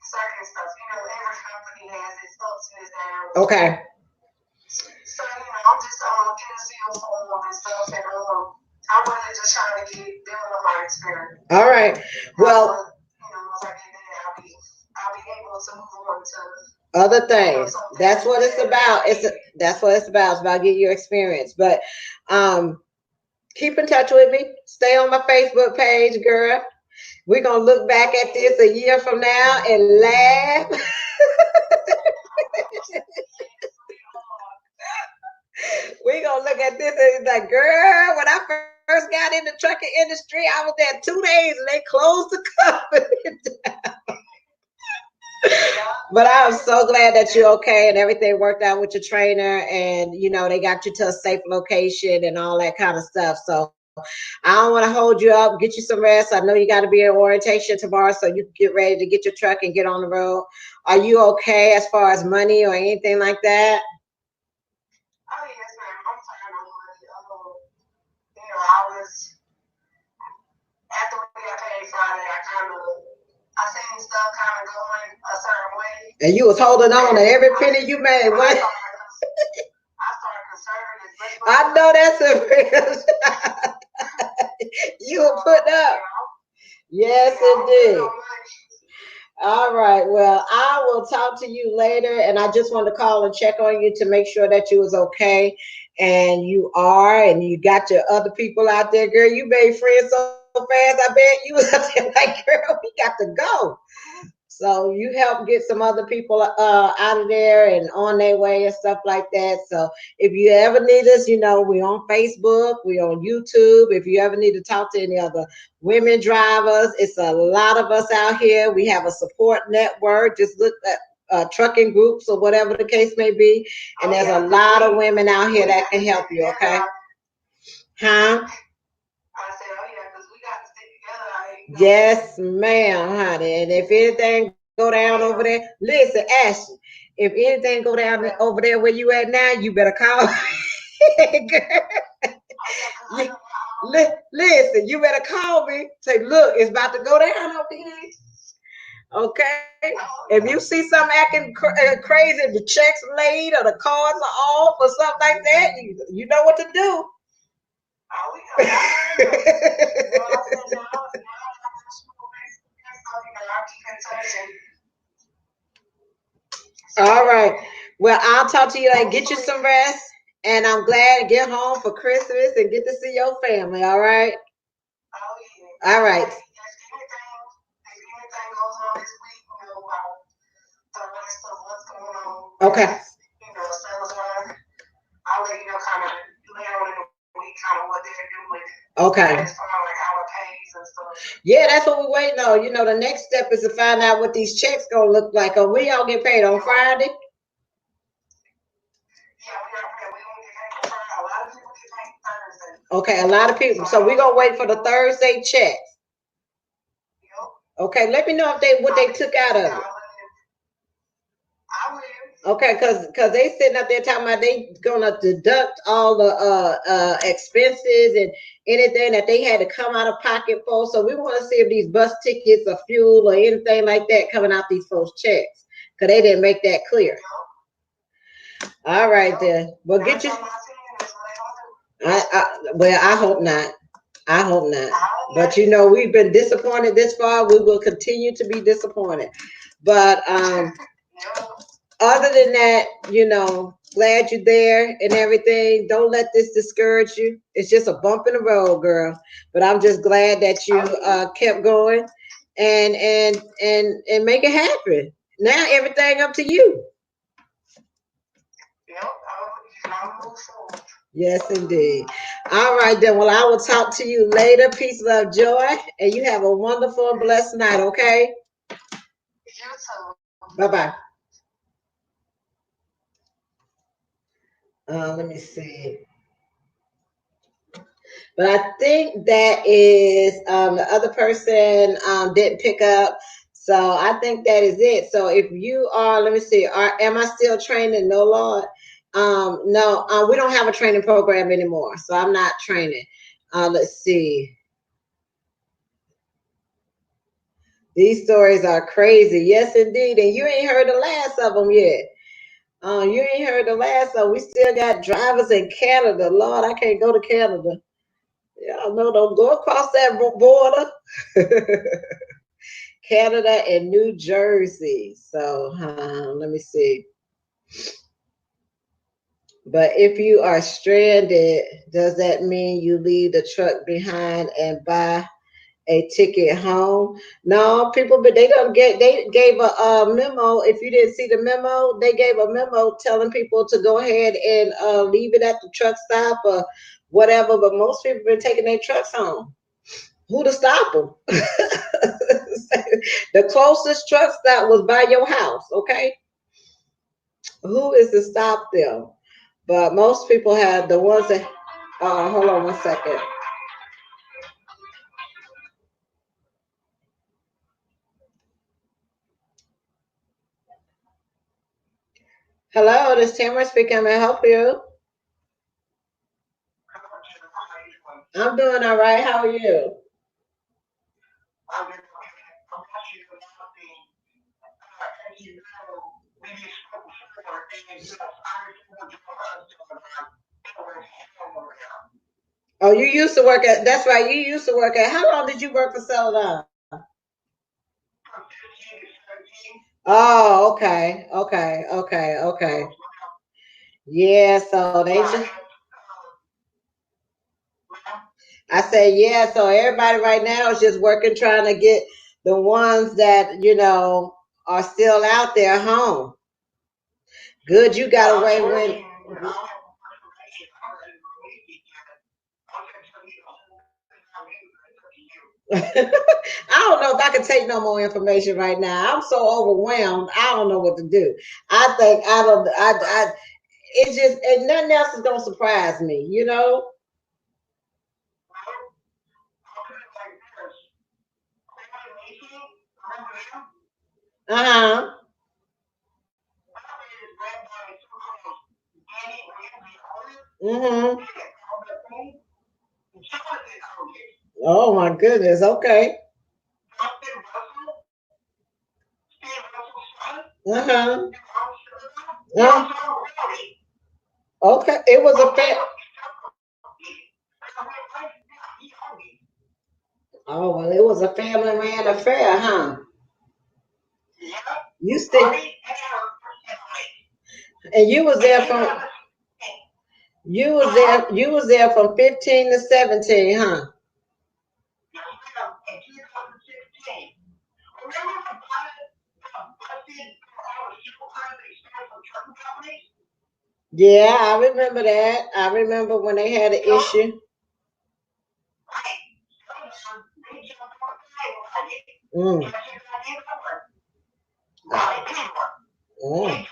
certain stuff. Every company has its ups and its downs. Okay. So I'm just getting a feel for them and stuff, and I'm really just trying to get them my experience. All right. Well, once I get there, I'll be able to move on to other things. That's what it's about. That's what it's about. It's about getting your experience. But keep in touch with me. Stay on my Facebook page, girl. We're gonna look back at this a year from now and laugh. We're gonna look at this and it's like, girl, when I first got in the trucking industry, I was there 2 days and they closed the company down. But I'm so glad that you're okay and everything worked out with your trainer and they got you to a safe location and all that kind of stuff. So I don't want to hold you up. Get you some rest. I know you got to be in orientation tomorrow, so you can get ready to get your truck and get on the road. Are you okay as far as money or anything like that? Oh yes, ma'am. I'm fine on money. I was after we got paid Friday. I seen stuff kind of going a certain way. And you was holding on to every penny you made. What? I started conservative. I know that's a real. You were put up. Yes, indeed. All right. Well, I will talk to you later, and I just want to call and check on you to make sure that you was okay, and you are, and you got your other people out there, girl. You made friends so fast. I bet you was up there like, girl, we got to go. So you help get some other people out of there and on their way and stuff like that. So if you ever need us, we on Facebook, we on YouTube. If you ever need to talk to any other women drivers, it's a lot of us out here. We have a support network. Just look at trucking groups or whatever the case may be. And there's a lot of women out here that can help you, okay? Huh? I said, oh yeah, because we got to stick together. Yes, ma'am, honey. And if anything go down over there, listen, Ashley. If anything go down over there where you at now, you better call. Listen, you better call me. Say, look, it's about to go down over here. Okay. Oh, If you see something acting crazy, the check's late or the cards are off or something like that, you know what to do. oh, yeah, I already know. Well, I said now I got this school Facebook, so I'll keep in touch and see All what right. happens. Well, I'll talk to you later. Get you Hopefully, some rest. And I'm glad to get home for Christmas and get to see your family. All right. oh yeah. All And right. hey, if anything goes on this week, about the rest of what's going on with, Okay. Celadon, I'll let you know kind of later on in the week, kind of what they're doing as far Okay. as like our pays and stuff. Yeah, that's what we're waiting on. The next step is to find out what these checks gonna look like. Are we all get paid on Yup. Friday? Yeah, we don't get paid on Friday. A lot of people get paid Thursday. Okay, a lot of So people. I So we're don't know gonna what wait they for the do. Thursday checks. Yup. Okay, let me know if they what I'll they let took out yeah, of it. I will. Okay, cause they sitting up there talking about they gonna deduct all the expenses and anything that they had to come out of pocket for. So we want to see if these bus tickets or fuel or anything like that coming out these folks' checks, cause they didn't make that clear. Yup. All right Yup. then. Well, Nine get you. times out of ten, that's what they gonna do. Well, I hope not. I hope not. I hope But not either. we've been disappointed this far. We will continue to be disappointed. But Yup. other than that, glad you're there and everything. Don't let this discourage you. It's just a bump in the road, girl. But I'm just glad that you Oh yeah. kept going and make it happen. Now everything up to you. Yup. I'll move forward. Yes, indeed. All right, then. Well, I will talk to you later. Peace, love, joy, and you have a wonderful and blessed night. Okay. You too. Bye bye. Let me see. But I think that is the other person didn't pick up. So I think that is it. So if you are, let me see, am I still training? No, Lord. No, we don't have a training program anymore. So I'm not training. Let's see. These stories are crazy. Yes, indeed. And you ain't heard the last of them yet. You ain't heard the last of them. We still got drivers in Canada. Lord, I can't go to Canada. Y'all know, don't go across that border. Canada and New Jersey. So let me see. But if you are stranded, does that mean you leave the truck behind and buy a ticket home? No, people, but they gave a memo. If you didn't see the memo, they gave a memo telling people to go ahead and leave it at the truck stop or whatever. But most people been taking their trucks home. Who to stop them? The closest truck stop was by your house. Okay, who is to stop them? But most people have the ones that. Hold on one second. Hello, this is Tamara speaking. May I help you? I'm doing all right. How are you? I'm actually about the, as you know, we just spoke before, and yes, I report your husband over around Oh, you used to work at. That's right. You used to work at. How long did you work for Celadon? from 15 to 17. Oh, okay, okay, okay, okay. Yeah, so they But just. well, I say yeah. So everybody right now is just working, trying to get the ones that are still out there home. Good, you got I'm away with. working, I don't have information. I'm ready to release it yet. I'm going to tell you the whole thing I'm in, it's up to you. I don't know if I can take no more information right now. I'm so overwhelmed. I don't know what to do. I think I don't. It's just and nothing else is gonna surprise me. Well, I'll put it like this. Queen Lacy, remember him? Uh huh. That is led by so-called Danny Ramsey Owner. Mm-hmm. He had called that thing. Jonathan owned it. Oh my goodness. Okay. Justin Russell, Uh-huh. Yeah, Uh, okay. It was a fair. Oh well, it was a family man affair, huh? You still and you was there from 15 to 17, huh? Yeah, I remember that. I remember when they had an issue. Mm. Mm.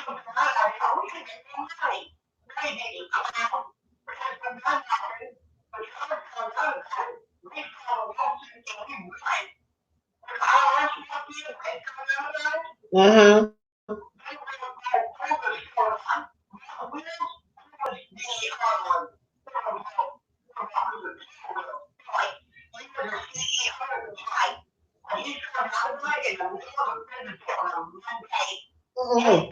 Uh-huh. Mhm.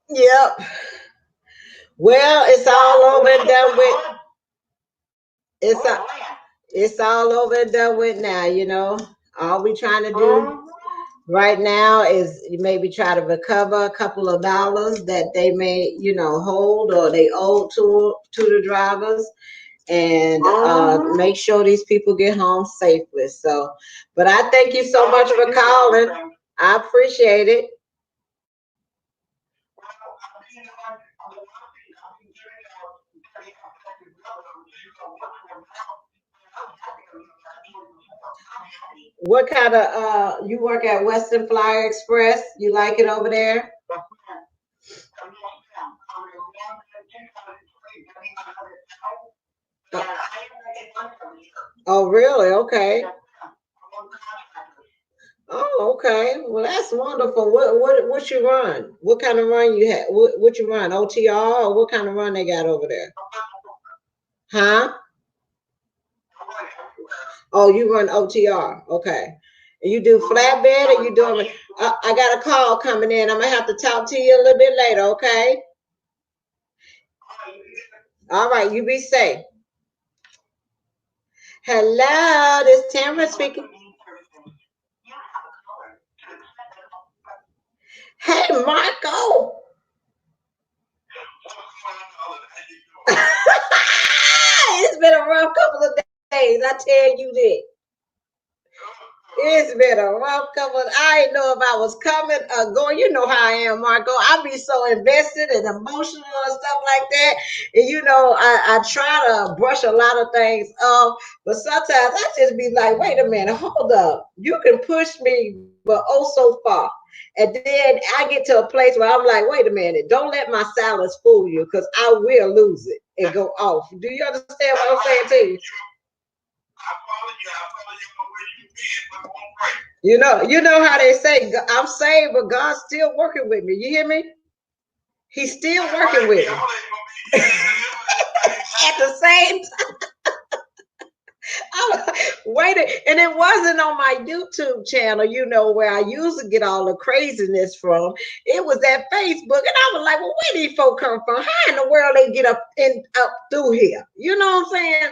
Yep. Well, it's all over and done with. It's a, it's all over and done with now, you know. All we trying to do right now is maybe try to recover a couple of dollars that they may, hold or they owe to the drivers, and make sure these people get home safely. So, but I thank you so much for calling. I appreciate it. What kind of you work at Western Flyer Express? You like it over there? Oh, really? Okay. Oh, okay. Well, that's wonderful. What you run? What kind of run you have? What you run? OTR or what kind of run they got over there? Huh? Oh, you run OTR. Okay. And you do flatbed or you doing? I got a call coming in. I'm gonna have to talk to you a little bit later. Okay. All right. You be safe. Hello, this Tamara speaking. Hey, Marco. It's been a rough couple of days. I tell you that. It's been a rough couple. I didn't know if I was coming or going. You know how I am, Marco. I be so invested and emotional and stuff like that. And I try to brush a lot of things off, but sometimes I just be like, wait a minute, hold up. You can push me, but oh so far. And then I get to a place where I'm like, wait a minute, don't let my silence fool you, because I will lose it and go off. Do you understand what I'm saying to you? You know how they say, I'm saved, but God's still working with me. You hear me? He's still working with me. At the same time, waiting, and it wasn't on my YouTube channel, where I usually get all the craziness from. It was that Facebook, and I was like, well, where these folks come from? How in the world they get up through here? You know what I'm saying?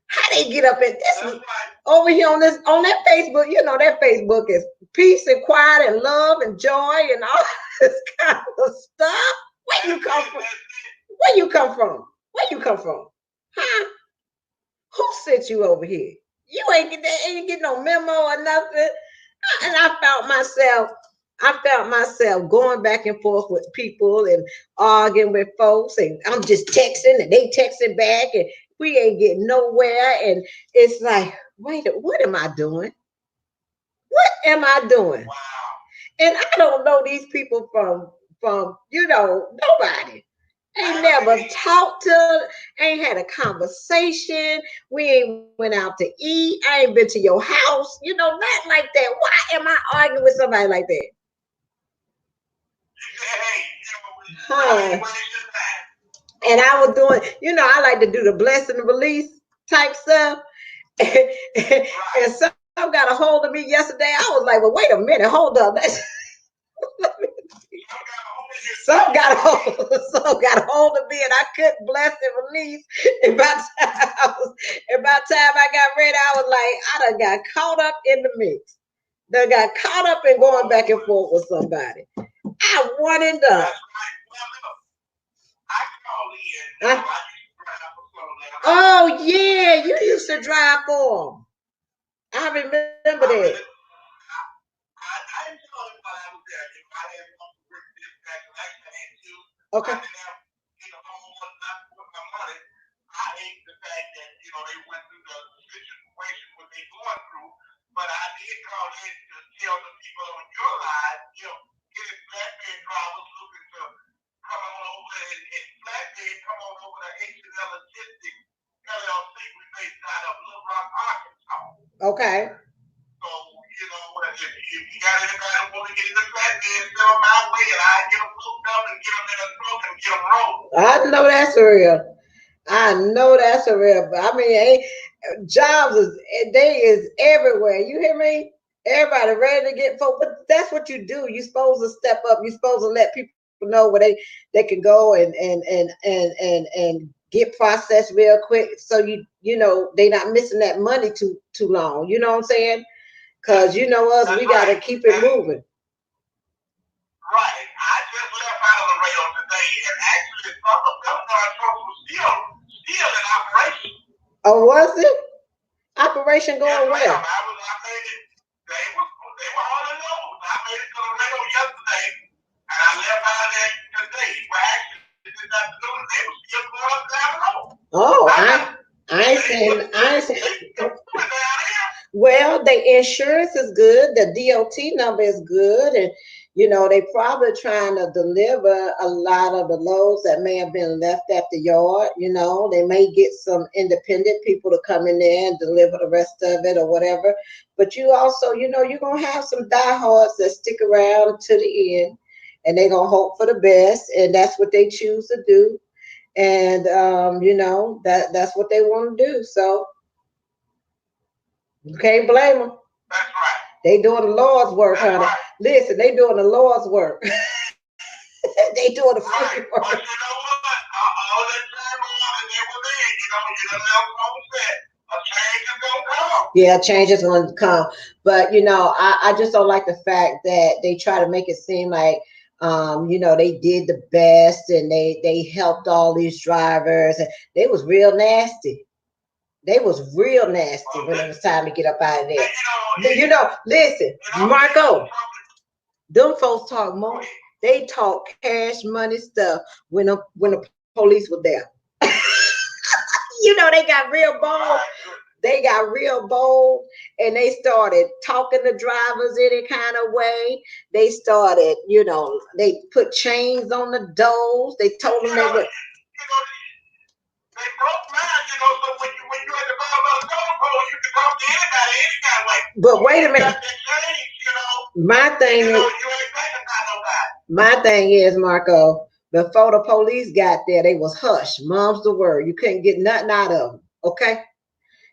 How they get up in this over here on that Facebook? That Facebook is peace and quiet and love and joy and all this kind of stuff. Where you come from? Where you come from? Where you come from? Huh? Who sent you over here? You ain't get no memo or nothing. And I felt myself going back and forth with people and arguing with folks, and I'm just texting and they texting back, and we ain't getting nowhere. And it's like, wait, what am I doing? What am I doing? And I don't know these people from nobody. Ain't never talked to, ain't had a conversation. We ain't went out to eat. I ain't been to your house. Nothing like that. Why am I arguing with somebody like that? Huh. And I was doing, I like to do the blessing and release type stuff. And some got a hold of me yesterday. I was like, well, wait a minute, hold up. Some got a hold, some got a hold of me, and I couldn't bless and release. And by the time I got ready, I was like, I done got caught up in the mix. Done got caught up in going back and forth with somebody. I one and done. Huh? Oh yeah, you used to drive for them. I remember that. Okay. But I did call in to tell the people on your line, get his flatbed drivers looking to come on over and flatbed come on over to H&L Logistics LLC, we based out of Little Rock, Arkansas. Okay. So, if you got anybody who want to get in the flatbed, send them my way, and I get them hooked up and get them in a truck and get them rolling. I know that's real. I know that's a real. I mean, jobs is everywhere. You hear me? Everybody ready to get folk, but that's what you do. You're supposed to step up. You're supposed to let people know where they can go and get processed real quick. So they not missing that money too long. You know what I'm saying? Because us, we got to keep it moving. Right. I just left out of the rail today, and actually, some of them trucks were still in operation. Oh, was it? Operation going well. I made it. They were on the nose. I made it to the rail yesterday, and I left out of there today. Well, actually, this afternoon, they were still going up down the road. Oh, I ain't saying. Well, the insurance is good. The DOT number is good, and they probably trying to deliver a lot of the loads that may have been left at the yard. They may get some independent people to come in there and deliver the rest of it or whatever. But you also, you're going to have some diehards that stick around to the end, and they're going to hope for the best. And that's what they choose to do. And, that's what they want to do. So you can't blame them. That's right. They doing the Lord's work, honey. Right. Listen, they doing the Lord's work. They doing the free work. But you know what? All that time on and they were there, you know, a change is gonna come. Yeah, change is going to come. But I just don't like the fact that they try to make it seem like they did the best and they helped all these drivers, and they was real nasty. They was real nasty when it was time to get up out of there. Listen, Marco, them folks talk more. They talk cash money stuff when the police were there. They got real bold. They got real bold, and they started talking to drivers any kind of way. They started, they put chains on the doors. They told them they would. They broke mine, so when you at the bottom of the totem pole, you can talk to anybody any kind of way. But wait a minute. My thing is, you ain't thinking about nobody. My thing is, Marco, before the police got there, they was hush. Mom's the word. You couldn't get nothing out of them. Okay?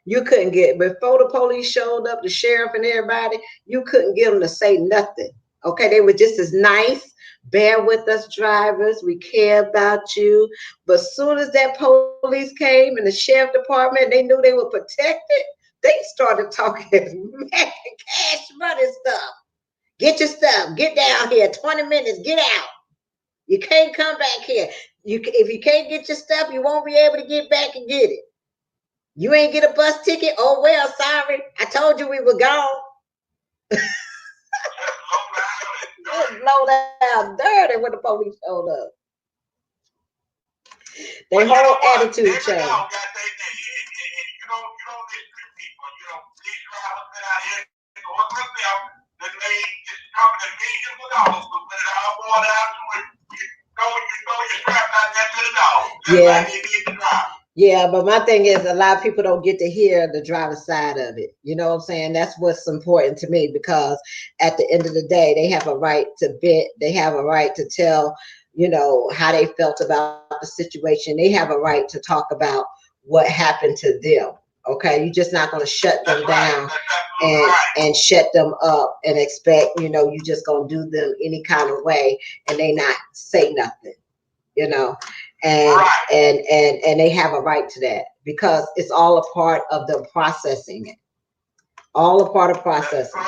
You couldn't get, before the police showed up, the sheriff and everybody, you couldn't get them to say nothing. Okay? They were just as nice. Bear with us, drivers. We care about you. But as soon as that police came and the sheriff department, they knew they were protected. They started talking cash money stuff. Get your stuff. Get down here. 20 minutes. Get out. You can't come back here. If you can't get your stuff, you won't be able to get back and get it. You ain't get a bus ticket? Oh, well, sorry. I told you we were gone. Low down dirty when the police showed up. Their whole attitude changed. You don't these drivers been out here going themselves, that made just coming millions of dollars, but when it all boiled down to it, you throw your scraps out there to the dog. Yeah. Like they did the drive. Yeah, but my thing is a lot of people don't get to hear the driver's side of it. You know what I'm saying? That's what's important to me, because at the end of the day, they have a right to vent. They have a right to tell, how they felt about the situation. They have a right to talk about what happened to them. Okay, you're just not going to shut them down and and shut them up and expect, you just going to do them any kind of way and they not say nothing, you know. And right. and they have a right to that because it's all a part of them processing it. All a part of processing.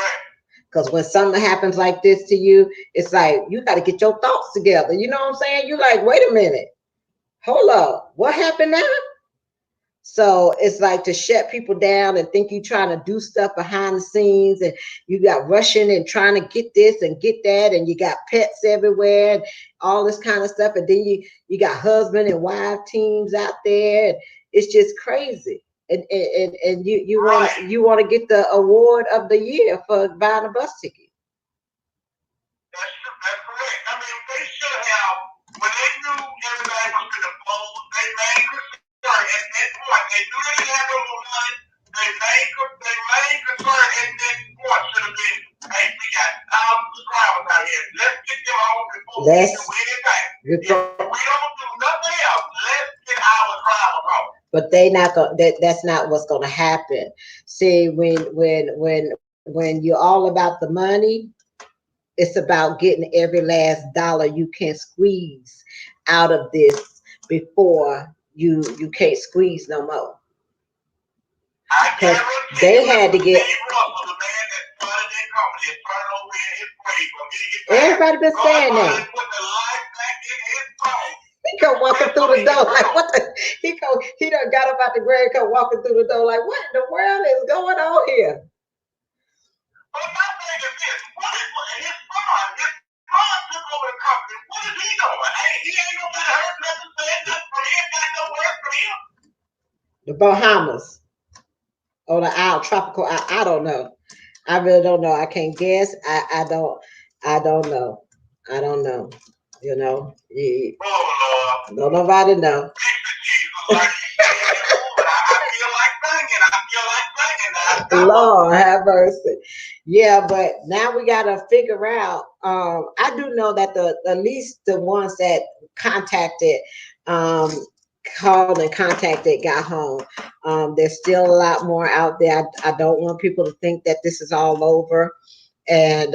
Because when something happens like this to you, it's like you got to get your thoughts together. You know what I'm saying? You're like, wait a minute, hold up, what happened now? So it's like to shut people down and think you're trying to do stuff behind the scenes and you got rushing and trying to get this and get that and you got pets everywhere and all this kind of stuff. And then you got husband and wife teams out there. And it's just crazy. And you want to get the award of the year for buying a bus ticket. That's correct. I mean, they should have, when they knew everybody was going to fold, they made concern at that point. They knew they didn't have no more money. They made concern at that point should have been, hey, we got thousands of drivers out here. Let's get them on before we do anything. If we don't do nothing else, let's get our drivers on. But they not going that's not what's going to happen. See, when you're all about the money, it's about getting every last dollar you can squeeze out of this before you can't squeeze no more. Because they had to get. Everybody been saying that. He come walking through the door like what the he done got up out the grave, come walking through the door like what in the world is going on here? But my thing is this: what is his son? His son took over the company. What is he doing? He ain't nobody heard nothing, said nothing from him. Got no word from him. The Bahamas or the isle, tropical. I don't know. I really don't know. I can't guess. I don't know. I don't know. You know. Oh Lord. Don't nobody know. Lord have mercy. Yeah, but now we gotta figure out. I do know that the at least the ones that contacted, called and contacted, got home. There's still a lot more out there. I don't want people to think that this is all over and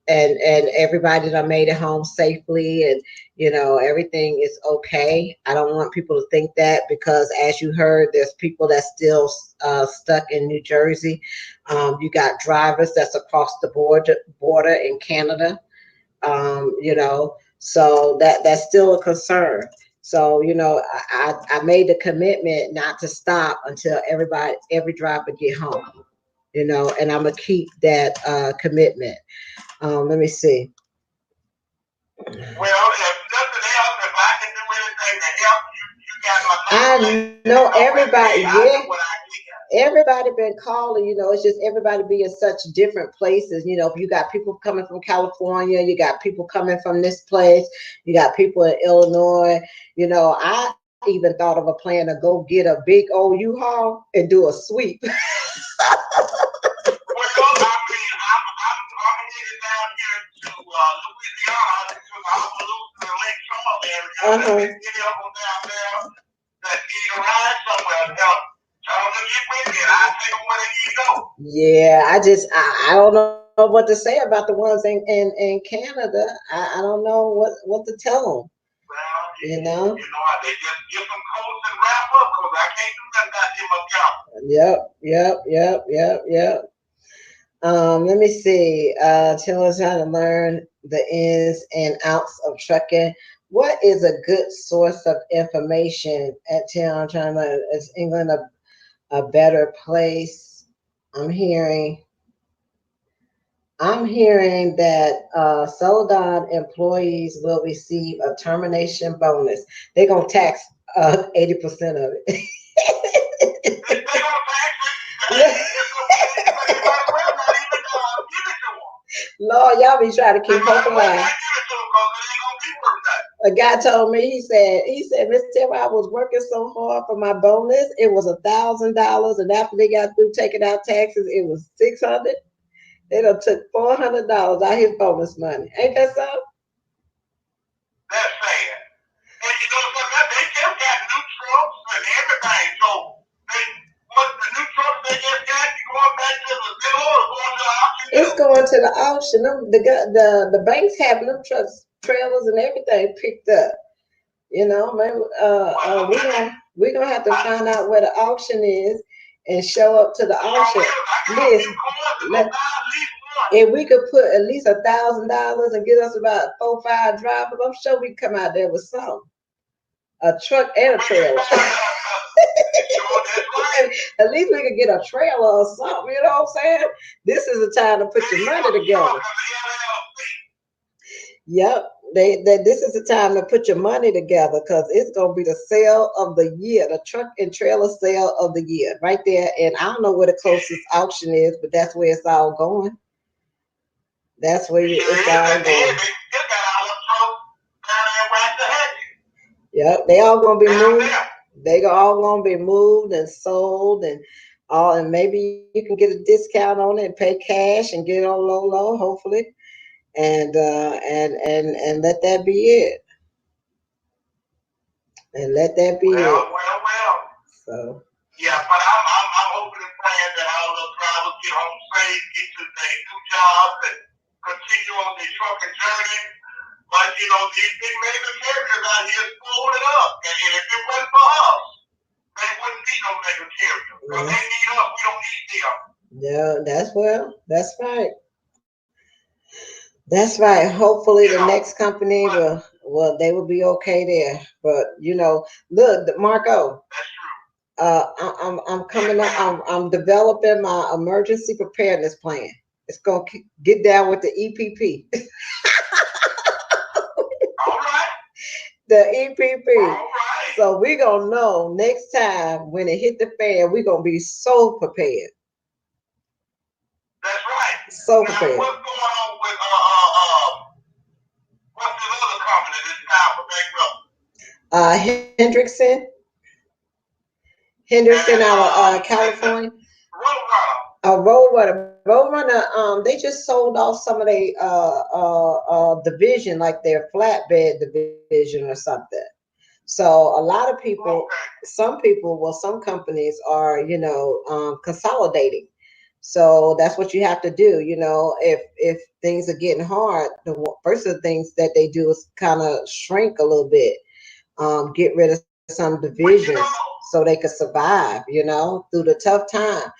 everybody that made it home safely and everything is okay. I don't want people to think that because as you heard, there's people that's still stuck in New Jersey. You got drivers that's across the border in Canada. So that's still a concern. So I made the commitment not to stop until every driver get home. And I'm gonna keep that commitment. Let me see. Well, if nothing else, if I can do anything to help you got my I know everybody. Yeah, everybody been calling. It's just everybody be in such different places. You got people coming from California. You got people coming from this place. You got people in Illinois. I even thought of a plan to go get a big old U-Haul and do a sweep. Well, I mean, I'm headed down here to Louisiana, to the Lake Charles area. Get up on down there, that need a ride somewhere. Tell them to get with me, and I'll take them where they need to go. Yeah, I don't know what to say about the ones in Canada. I don't know what to tell them. Well, they just give them codes and wrap up because I can't do nothing about them Yep. Let me see. Tell us how to learn the ins and outs of trucking. What is a good source of information at town? I'm trying to learn. Is England a better place? I'm hearing that Celadon employees will receive a termination bonus. They're gonna tax 80% of it. Lord, y'all be trying to keep hope alive. A guy told me, he said, Miss Terry, I was working so hard for my bonus. It was $1,000, and after they got through taking out taxes, it was $600. They done took $400 out his bonus money. Ain't that so? That's sad. And they just got new trucks and everything. So what It's going to the auction. The banks having them trucks, trailers, and everything picked up. You know, man, we're gonna have to find out where the auction is and show up to the auction. Listen, if we could put at least $1,000 and get us about 4, 5 drivers, I'm sure we come out there with some, a truck and a trailer. At least we could get a trailer or something. You know what I'm saying? This is the time to put your money together. Yep. This is the time to put your money together because it's gonna be the sale of the year, the truck and trailer sale of the year, right there. And I don't know where the closest auction is, but that's where it's all going. That's where it's all going. Yep, they all gonna be moved. They all gonna be moved and sold and all, and maybe you can get a discount on it and pay cash and get it on low, hopefully, and let that be it. And let that be it. So. Yeah, but I'm hoping and praying that all those drivers get home safe, get to their new jobs, and continue on their trucking journey. But you know, these big mega carriers out here is blowing it up, and if it wasn't for us, they wouldn't be no mega carriers. Because they need us, we don't need them. Yeah, that's right. That's right. Hopefully, the next company they will be okay there. But you know, look, Marco. I'm coming up. I'm developing my emergency preparedness plan. It's gonna get down with the EPP. All right. The EPP. All right. So we're gonna know next time when it hit the fan, we're gonna be so prepared. That's right. So now, prepared. What's going on with what's the other company that's now for bankrupt? Hendrickson out of California. Roadrunner. They just sold off some of their division, like their flatbed division or something. So a lot of people, some companies are, consolidating. So that's what you have to do. You know, if things are getting hard, first of the things that they do is kind of shrink a little bit, get rid of some divisions so they could survive, through the tough time.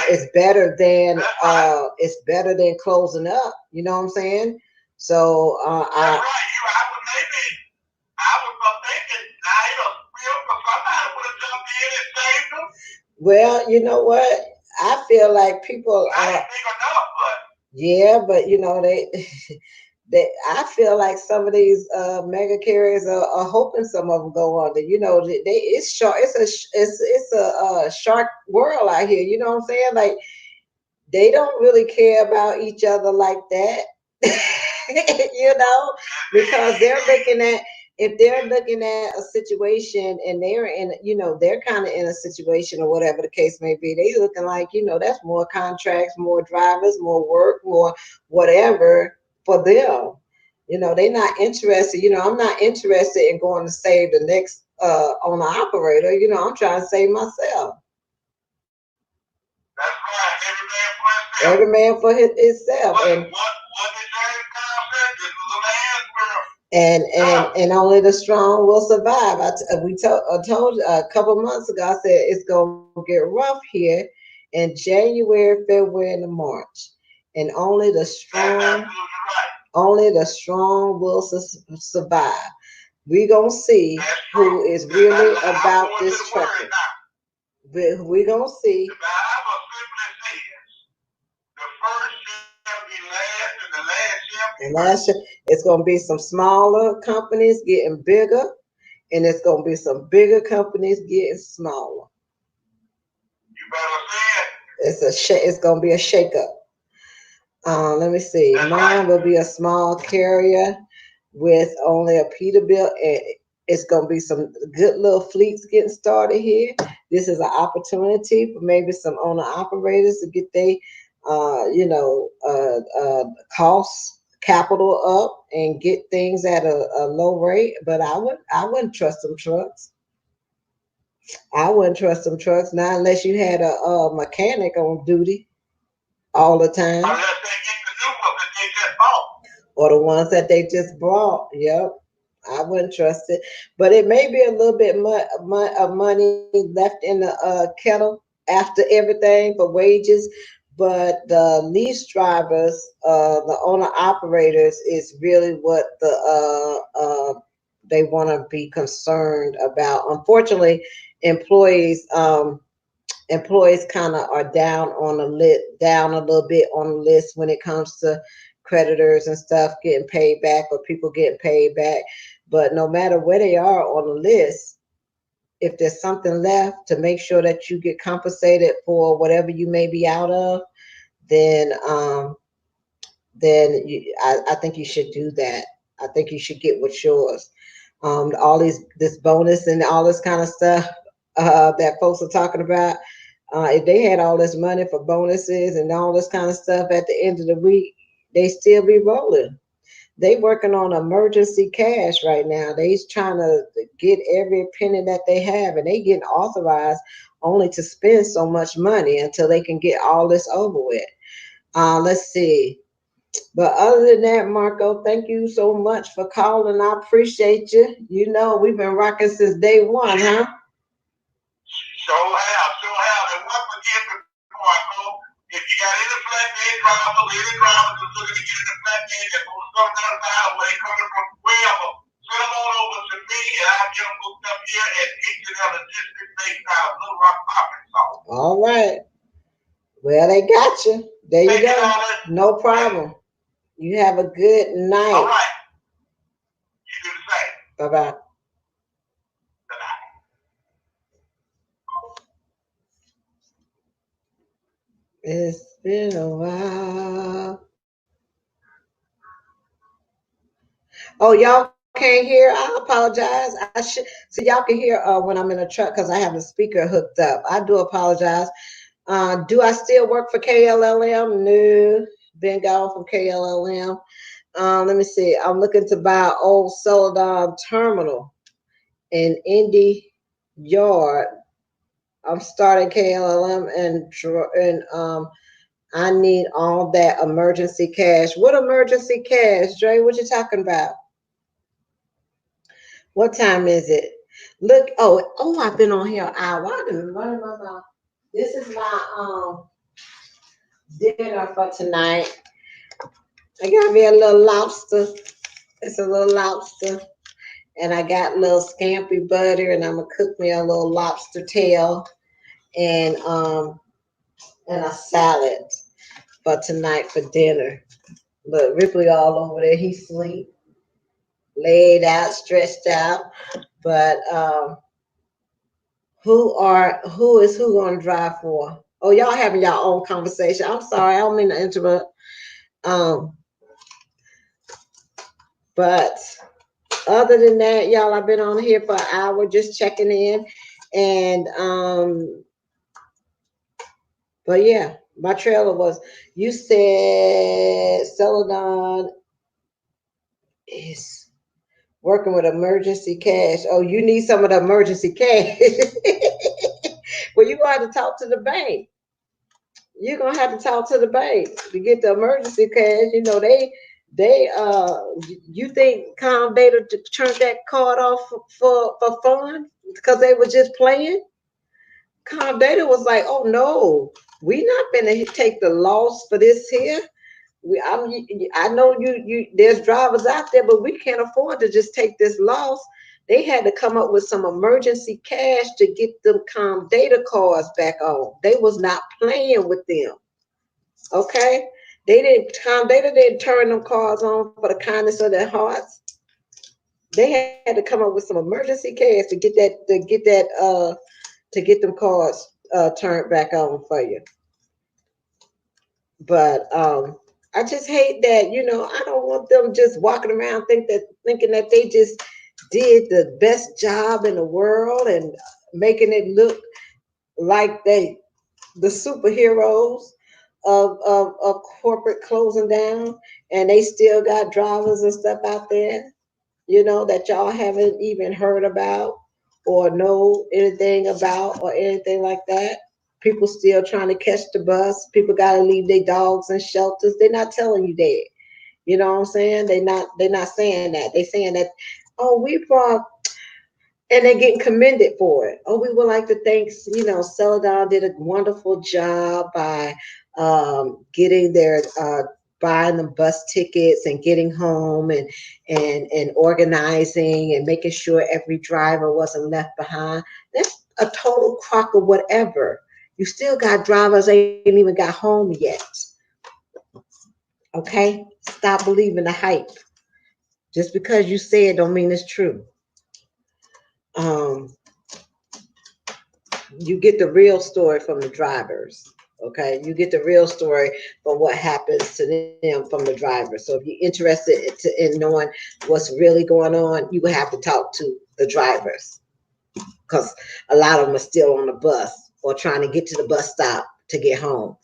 It's better than closing up. You know what I'm saying? So well, you know what? I feel like people are. Yeah, but I feel like some of these mega carriers are hoping some of them go under. It's shark. It's a shark world out here. You know what I'm saying? Like they don't really care about each other like that. Because they're looking at if they're looking at a situation and they're kind of in a situation or whatever the case may be. They looking like that's more contracts, more drivers, more work, more whatever for them. They're not interested. I'm not interested in going to save the next owner operator. I'm trying to save myself. That's right. Every man for himself. And only the strong will survive. I told you a couple months ago. I said it's gonna get rough here in January, February, and March, and only the strong will survive. We gonna see who is really about this trucking. We gonna see. And last year, it's going to be some smaller companies getting bigger, and it's going to be some bigger companies getting smaller. You better say it. It's going to be a shakeup. Let me see. Mine will be a small carrier with only a Peterbilt, and it's going to be some good little fleets getting started here. This is an opportunity for maybe some owner operators to get their, costs capital up and get things at a low rate. But I wouldn't trust them trucks. I wouldn't trust them trucks not unless you had a mechanic on duty all the time, Unless they get the new ones that they just bought. or the ones that they just bought. Yep, I wouldn't trust it. But it may be a little bit of money left in the kettle after everything for wages. But the lease drivers, the owner operators, is really what they want to be concerned about. Unfortunately, employees. Employees kind of are down on the lit down a little bit on the list when it comes to creditors and stuff getting paid back or people getting paid back. But no matter where they are on the list, if there's something left to make sure that you get compensated for whatever you may be out of, then I think you should do that. I think you should get what's yours. All this bonus and all this kind of stuff that folks are talking about. If they had all this money for bonuses and all this kind of stuff at the end of the week, they still be rolling. They working on emergency cash right now. They's trying to get every penny that they have, and they getting authorized only to spend so much money until they can get all this over with. Let's see. But other than that, Marco, thank you so much for calling. I appreciate you. You know, we've been rocking since day one, huh? Sure have. And once again, before I go, if you got any flatbed drivers, any drivers that's looking to get in the flatbed that's on some kind of highway coming from wherever, send them on over to me and I'll get them booked up here at H&L Logistics based out of Little Rock, Arkansas. All right. Well, they got you. There you Thank you, go. darling. No problem. You have a good All night. right. You do the same. Bye bye. Bye-bye. It's been a while. Oh, y'all can't hear? I apologize. I should so y'all can hear when I'm in a truck because I have the speaker hooked up. I do apologize. Do I still work for KLLM? No, been gone from KLLM. Let me see. I'm looking to buy old Celadon terminal in Indy Yard. I'm starting KLLM and I need all that emergency cash. What emergency cash, Dre? What you talking about? What time is it? Look, I've been on here an hour. I've been running my mouth. This is my dinner for tonight. I got me a little lobster. It's a little lobster. And I got a little scampi butter and I'm gonna cook me a little lobster tail and um and a salad for tonight for dinner. Look, Ripley all over there. He sleep, laid out, stretched out. But who gonna drive for? Oh, y'all having your own conversation. I'm sorry, I don't mean to interrupt. Um, but other than that, y'all, I've been on here for an hour just checking in. And but yeah, my trailer was you said Celadon is working with emergency cash. Oh, you need some of the emergency cash. Well, you got to talk to the bank. You're gonna have to talk to the bank to get the emergency cash. You know, they you think Calm Data turned that card off for fun because they were just playing? Calm Data was like, oh no, we not gonna take the loss for this here. I know you there's drivers out there, but we can't afford to just take this loss. They had to come up with some emergency cash to get them Calm Data cards back on. They was not playing with them. Okay, Data didn't turn them cards on for the kindness of their hearts. They had to come up with some emergency cash to get them cards turned back on for you. But I just hate that, I don't want them just walking around thinking that they just did the best job in the world and making it look like the superheroes of corporate closing down, and they still got drivers and stuff out there, that y'all haven't even heard about or know anything about or anything like that. People still trying to catch the bus. People got to leave their dogs in shelters. They're not telling you that. You know what I'm saying? They're not saying that. They saying that, oh, we brought, and they're getting commended for it. Oh, we would like to thank, Celadon did a wonderful job by getting their buying the bus tickets and getting home and organizing and making sure every driver wasn't left behind. That's a total crock of whatever. You still got drivers ain't even got home yet. Okay? Stop believing the hype. Just because you say it don't mean it's true. Um, you get the real story from the drivers. Okay, you get the real story from what happens to them from the drivers. So if you're interested in knowing what's really going on, you would have to talk to the drivers because a lot of them are still on the bus or trying to get to the bus stop to get home.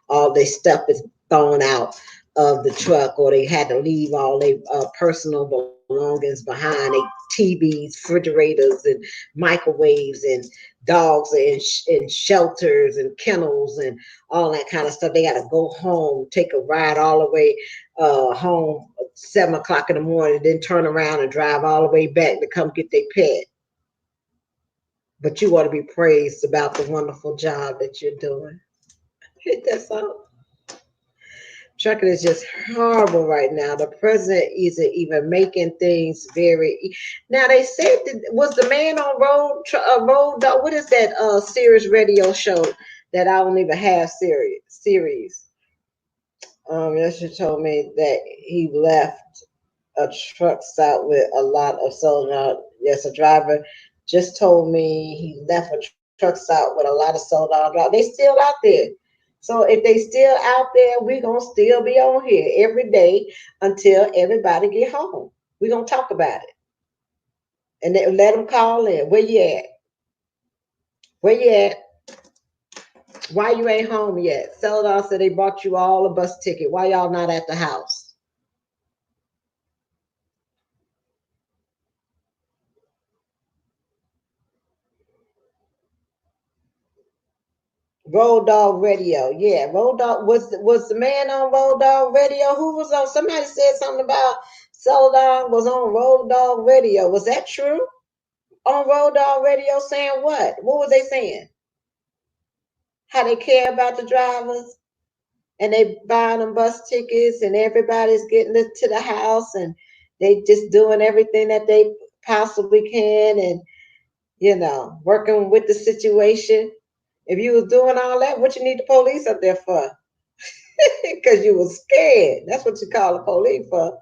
All their stuff is thrown out of the truck, or they had to leave all their personal belongings behind. They TVs, refrigerators, and microwaves, and dogs in shelters and kennels and all that kind of stuff. They got to go home, take a ride all the way home 7 o'clock in the morning, then turn around and drive all the way back to come get their pet. But you ought to be praised about the wonderful job that you're doing. Hit that song. Trucking is just horrible right now. The president isn't even making things very. Now they said that was the man on road dog. What is that Sirius radio show that I don't even have series? Yesterday told me that he left a truck stop with a lot of sold. Yes, a driver just told me he left a truck stop with a lot of sold out drivers. They still out there. So if they still out there, we gonna still be on here every day until everybody get home. We gonna talk about it and then let them call in. Where you at? Where you at? Why you ain't home yet? Celadon said they bought you all a bus ticket. Why y'all not at the house? Road Dog Radio. Yeah, Road Dog was the man on Road Dog Radio. Who was on? Somebody said something about Celadon was on Road Dog Radio. Was that true? On Road Dog Radio saying what? What was they saying? How they care about the drivers and they buying them bus tickets and everybody's getting it to the house and they just doing everything that they possibly can and working with the situation. If you was doing all that, what you need the police up there for? Because you was scared. That's what you call the police for.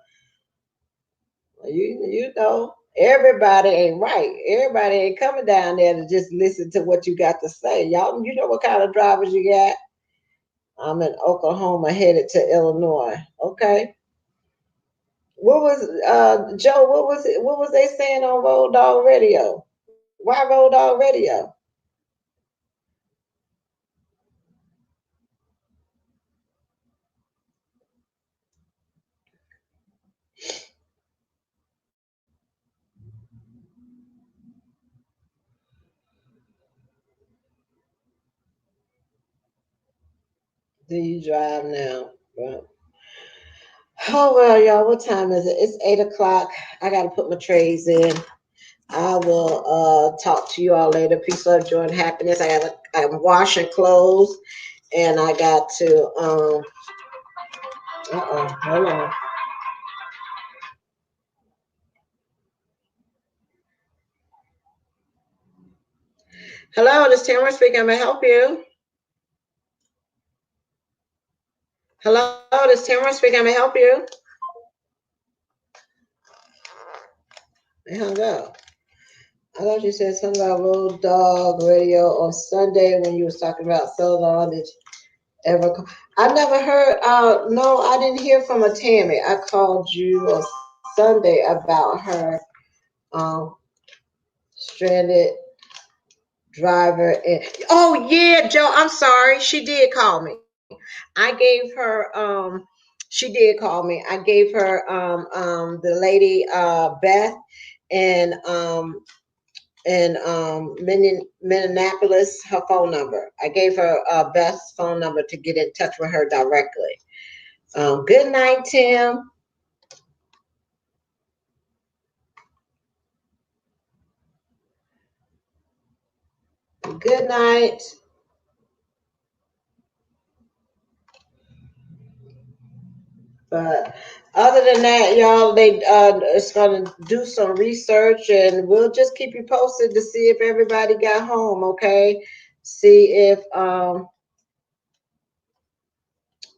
Everybody ain't right. Everybody ain't coming down there to just listen to what you got to say. Y'all, you know what kind of drivers you got? I'm in Oklahoma headed to Illinois. Okay. What was Joe, what was they saying on Road Dog Radio? Why Road Dog Radio? Do you drive now? Well, oh well, y'all. What time is it? It's 8 o'clock. I gotta put my trays in. I will talk to you all later. Peace, love, joy, and happiness. I'm washing clothes, and I got to hold on. Hello, this is Tamara speaking. May I help you? Hello, this is Tamara speaking. May I help you? They hung up. I thought you said something about Road Dog Radio on Sunday when you was talking about Celadon. Did you ever call? I never heard. No, I didn't hear from a Tammy. I called you on Sunday about her um, stranded driver. And oh yeah, Joe. I'm sorry. She did call me. I gave her. She did call me. I gave her the lady Beth and in Minneapolis her phone number. I gave her Beth's phone number to get in touch with her directly. Good night, Tim. Good night. But other than that, y'all, they it's gonna do some research, and we'll just keep you posted to see if everybody got home. Okay, see if um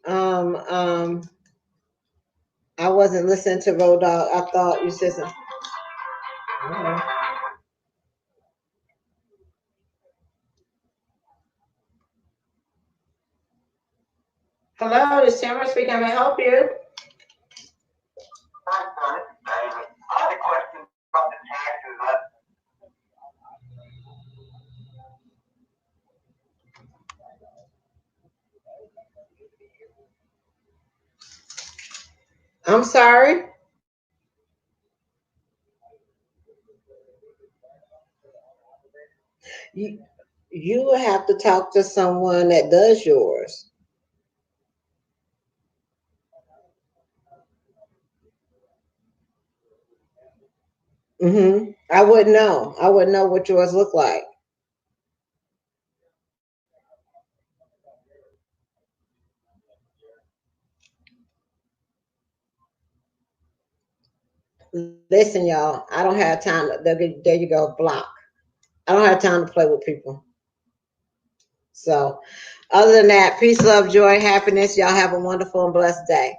um I wasn't listening to Road Dogg. I thought you said something. Okay. Hello, this is Tamara speaking. Can I help you? I had a question about the taxes. I'm sorry. You you will have to talk to someone that does yours. I wouldn't know. I wouldn't know what yours look like. Listen, y'all. I don't have time. There you go. Block. I don't have time to play with people. So, other than that, peace, love, joy, happiness. Y'all have a wonderful and blessed day.